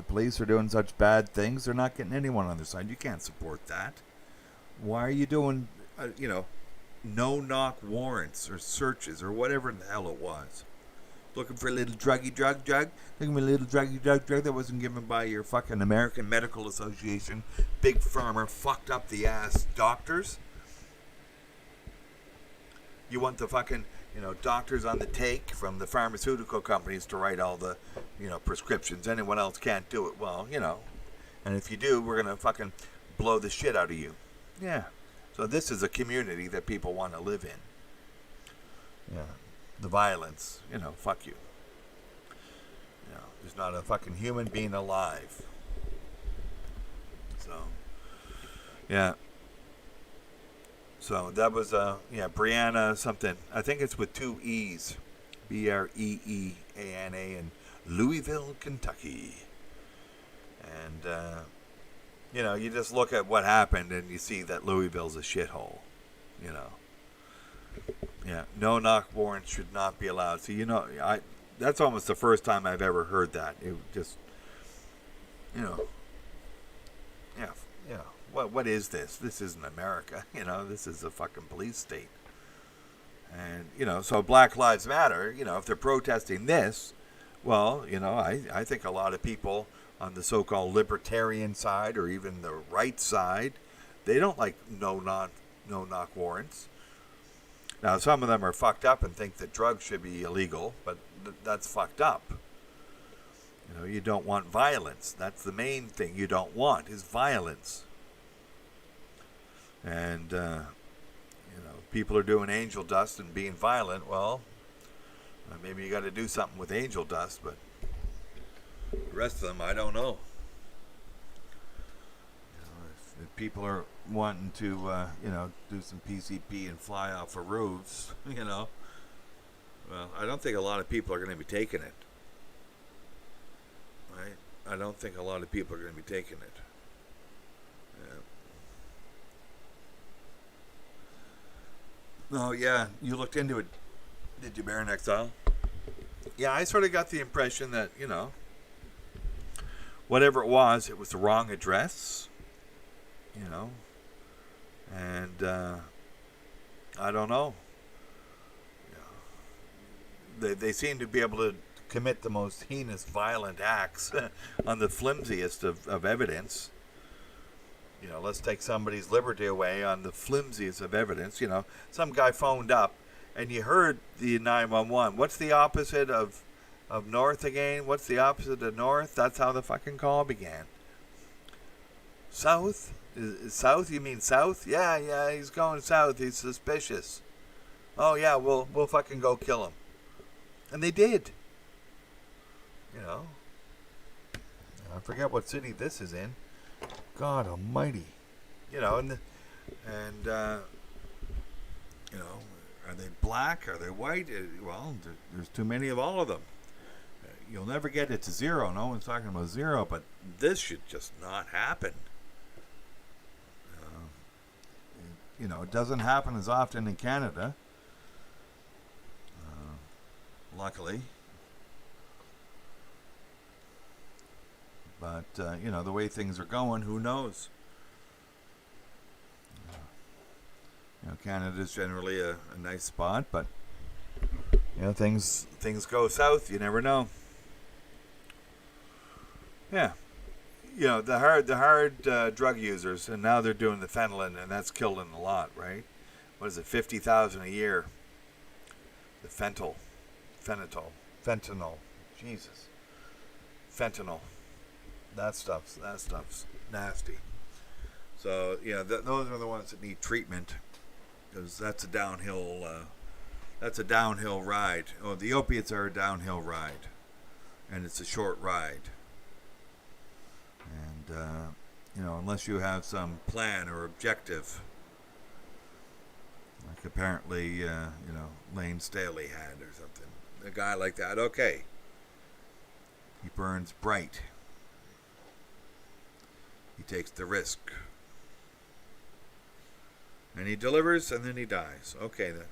police are doing such bad things, they're not getting anyone on their side. You can't support that. Why are you doing, no-knock warrants or searches or whatever the hell it was? Looking for a little drug. Looking for a little drug that wasn't given by your fucking American Medical Association, big pharma, fucked up the ass doctors. You want the fucking, doctors on the take from the pharmaceutical companies to write all the, prescriptions. Anyone else can't do it. Well, and if you do, we're going to fucking blow the shit out of you. Yeah. So this is a community that people want to live in. Yeah. The violence, fuck you. There's not a fucking human being alive. So, yeah. So that was, Brianna something. I think it's with 2 E's. Breeana in Louisville, Kentucky. And, you just look at what happened and you see that Louisville's a shithole. Yeah, no-knock warrants should not be allowed. So, that's almost the first time I've ever heard that. It just, what is this? This isn't America. This is a fucking police state. And, so Black Lives Matter, if they're protesting this, well, I think a lot of people on the so-called libertarian side or even the right side, they don't like no-knock warrants. Now, some of them are fucked up and think that drugs should be illegal, but that's fucked up. You don't want violence. That's the main thing you don't want, is violence. And, people are doing angel dust and being violent. Well, maybe you got to do something with angel dust, but the rest of them, I don't know. If people are wanting to, do some PCP and fly off of roofs, well, I don't think a lot of people are going to be taking it. Right? I don't think a lot of people are going to be taking it. Yeah. No, yeah, you looked into it, did you, Baron Exile? Yeah, I sort of got the impression that, whatever it was the wrong address. And I don't know. They seem to be able to commit the most heinous violent acts on the flimsiest of evidence. Let's take somebody's liberty away on the flimsiest of evidence. Some guy phoned up and you heard the 911. What's the opposite of north again? What's the opposite of north? That's how the fucking call began. South? Is south? You mean south? Yeah, he's going south. He's suspicious. Oh yeah, we'll fucking go kill him. And they did. I forget what city this is in. God almighty. Are they black? Are they white? Well, there's too many of all of them. You'll never get it to zero. No one's talking about zero, but this should just not happen. It doesn't happen as often in Canada. Luckily. But, the way things are going, who knows? Canada's generally a nice spot, but, things go south, you never know. Yeah. The hard drug users, and now they're doing the fentanyl, and that's killing a lot, right? What is it, 50,000 a year? The fentanyl. Jesus. Fentanyl. That stuff's nasty. So those are the ones that need treatment, because that's a downhill ride. Oh, the opiates are a downhill ride, and it's a short ride. And unless you have some plan or objective, like apparently Lane Staley had or something. A guy like that, okay. He burns bright. He takes the risk. And he delivers, and then he dies. Okay, then.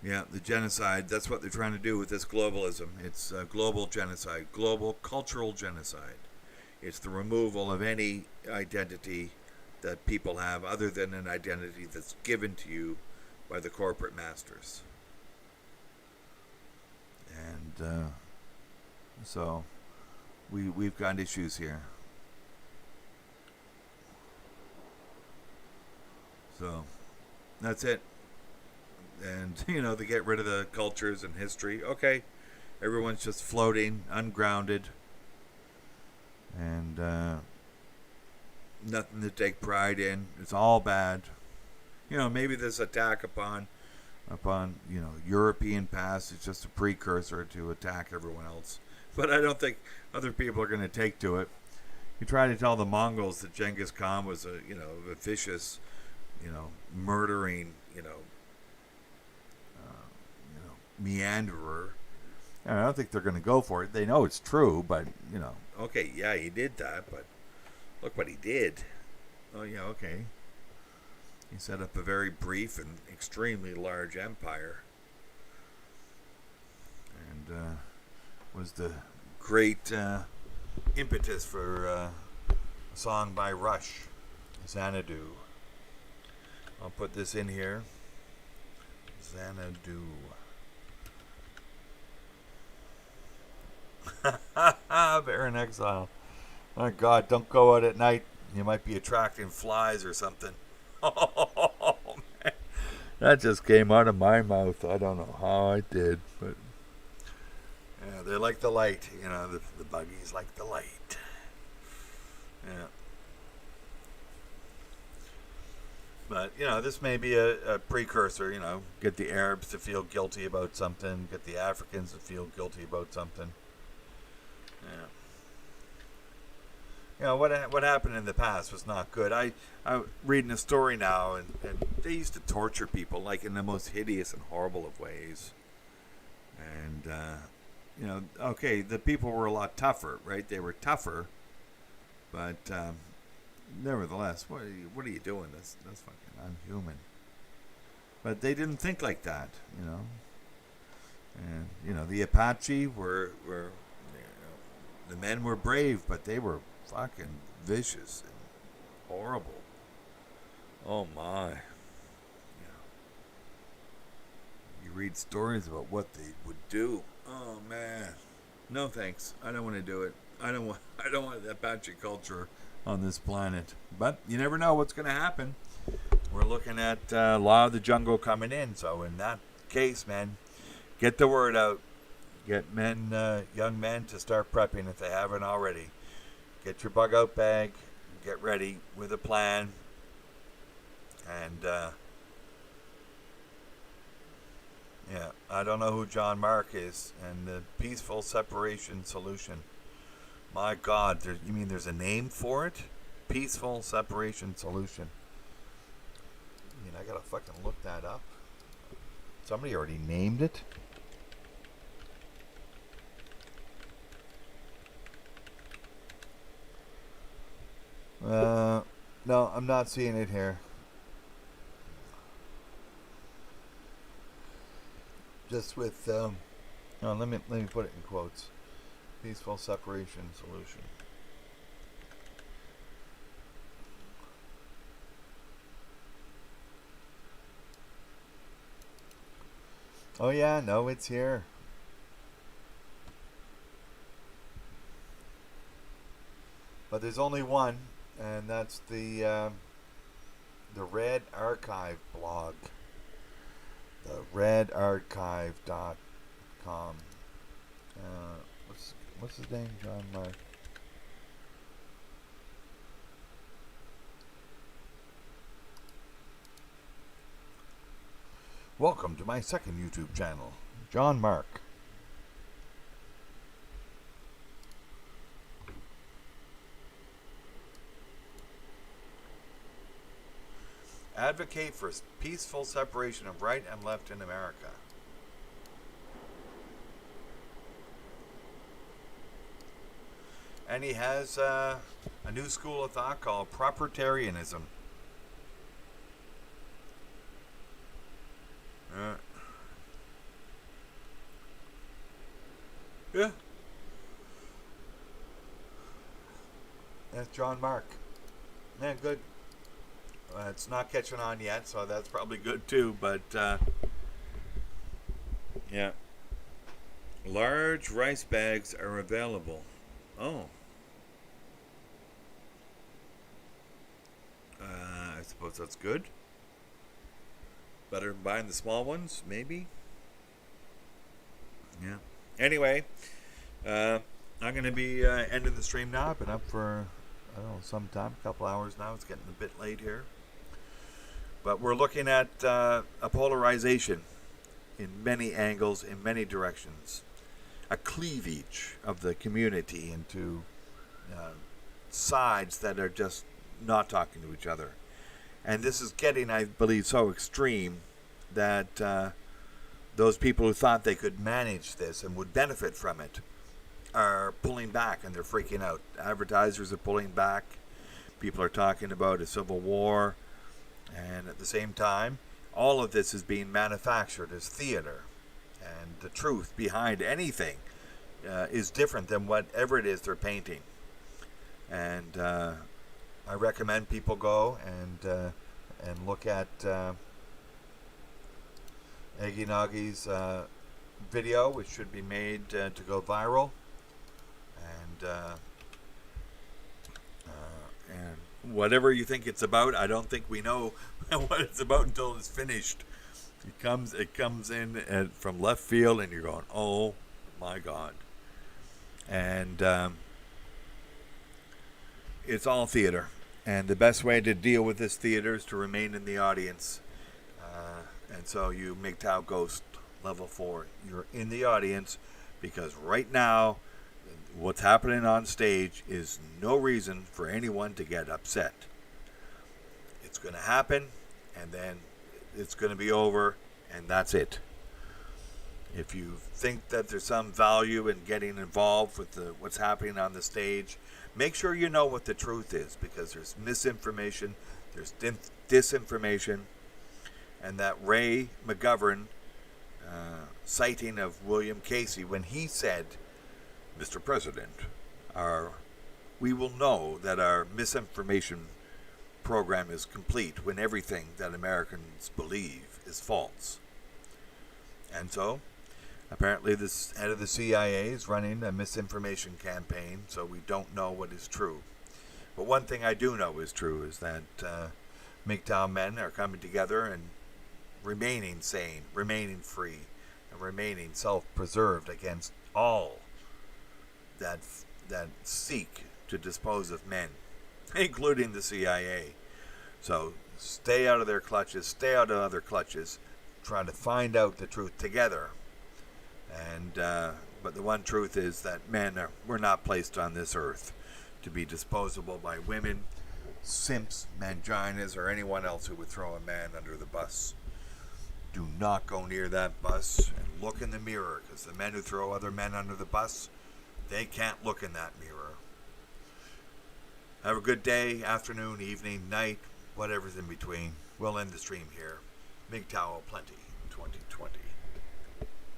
Yeah, the genocide, that's what they're trying to do with this globalism. It's global genocide, global cultural genocide. It's the removal of any identity that people have other than an identity that's given to you by the corporate masters. And so we've got issues here. So that's it. And, they get rid of the cultures and history. Okay, everyone's just floating, ungrounded, and nothing to take pride in. It's all bad. Maybe this attack upon European past is just a precursor to attack everyone else. But I don't think other people are going to take to it. You try to tell the Mongols that Genghis Khan was a vicious, murdering, meanderer. I don't think they're going to go for it. They know it's true, but, okay, yeah, he did that, but look what he did. Oh, yeah, okay. He set up a very brief and extremely large empire. And was the great impetus for a song by Rush, Xanadu. I'll put this in here. Xanadu. Bear in exile. My God, don't go out at night. You might be attracting flies or something. Oh, man. That just came out of my mouth. I don't know how I did, but yeah, they like the light. The buggies like the light. Yeah. But, this may be a precursor, get the Arabs to feel guilty about something, get the Africans to feel guilty about something. Yeah. What happened in the past was not good. I'm reading a story now, and they used to torture people, like in the most hideous and horrible of ways. And, okay, the people were a lot tougher, right? They were tougher, but nevertheless, what are you doing? That's fucking unhuman. But they didn't think like that, And, the Apache were the men were brave, but they were fucking vicious and horrible. Oh my. You read stories about what they would do. Oh man, no thanks. I don't want to do it. I don't want. I don't want that Apache culture on this planet. But you never know what's going to happen. We're looking at Law of the Jungle coming in. So in that case, man, get the word out. Get men, young men, to start prepping if they haven't already. Get your bug out bag. Get ready with a plan. And yeah, I don't know who John Mark is, and the peaceful separation solution. My God, you mean there's a name for it? Peaceful separation solution. I mean, I gotta fucking look that up. Somebody already named it. No, I'm not seeing it here. Just with, no, let me put it in quotes. Peaceful separation solution. Oh yeah, no, it's here. But there's only one, and that's the Red Archive blog. The redarchive.com. What's his name? John Mark. Welcome to my second YouTube channel, John Mark. Advocate for peaceful separation of right and left in America. And he has a new school of thought called propertarianism. Yeah. That's John Mark. Yeah, good. It's not catching on yet, so that's probably good too, but yeah. Large rice bags are available. Oh. I suppose that's good. Better than buying the small ones, maybe? Yeah. Anyway, I'm going to be ending the stream now. I've been up for, I don't know, some time, a couple hours now. It's getting a bit late here. But we're looking at a polarization in many angles, in many directions. A cleavage of the community into sides that are just not talking to each other. And this is getting, I believe, so extreme that those people who thought they could manage this and would benefit from it are pulling back, and they're freaking out. Advertisers are pulling back. People are talking about a civil war. And at the same time, all of this is being manufactured as theater. And the truth behind anything is different than whatever it is they're painting. And I recommend people go and look at Eggy Noggy's video, which should be made to go viral. And whatever you think it's about, I don't think we know what it's about until it's finished. It comes in from left field, and you're going, oh my God. And it's all theater. And the best way to deal with this theater is to remain in the audience. And so you MGTOW Ghost level 4. You're in the audience because right now, what's happening on stage is no reason for anyone to get upset. It's going to happen, and then it's going to be over, and that's it. If you think that there's some value in getting involved with what's happening on the stage, make sure you know what the truth is, because there's misinformation, there's disinformation, and that Ray McGovern citing of William Casey when he said, Mr. President, we will know that our misinformation program is complete when everything that Americans believe is false. And so, apparently, this head of the CIA is running a misinformation campaign, so we don't know what is true. But one thing I do know is true is that MGTOW men are coming together and remaining sane, remaining free, and remaining self-preserved against all that seek to dispose of men, including the CIA. So stay out of their clutches, stay out of other clutches, try to find out the truth together. And but the one truth is that we're not placed on this earth to be disposable by women, simps, manginas, or anyone else who would throw a man under the bus. Do not go near that bus and look in the mirror, because the men who throw other men under the bus, they can't look in that mirror. Have a good day, afternoon, evening, night, whatever's in between. We'll end the stream here. MGTOW plenty 2020.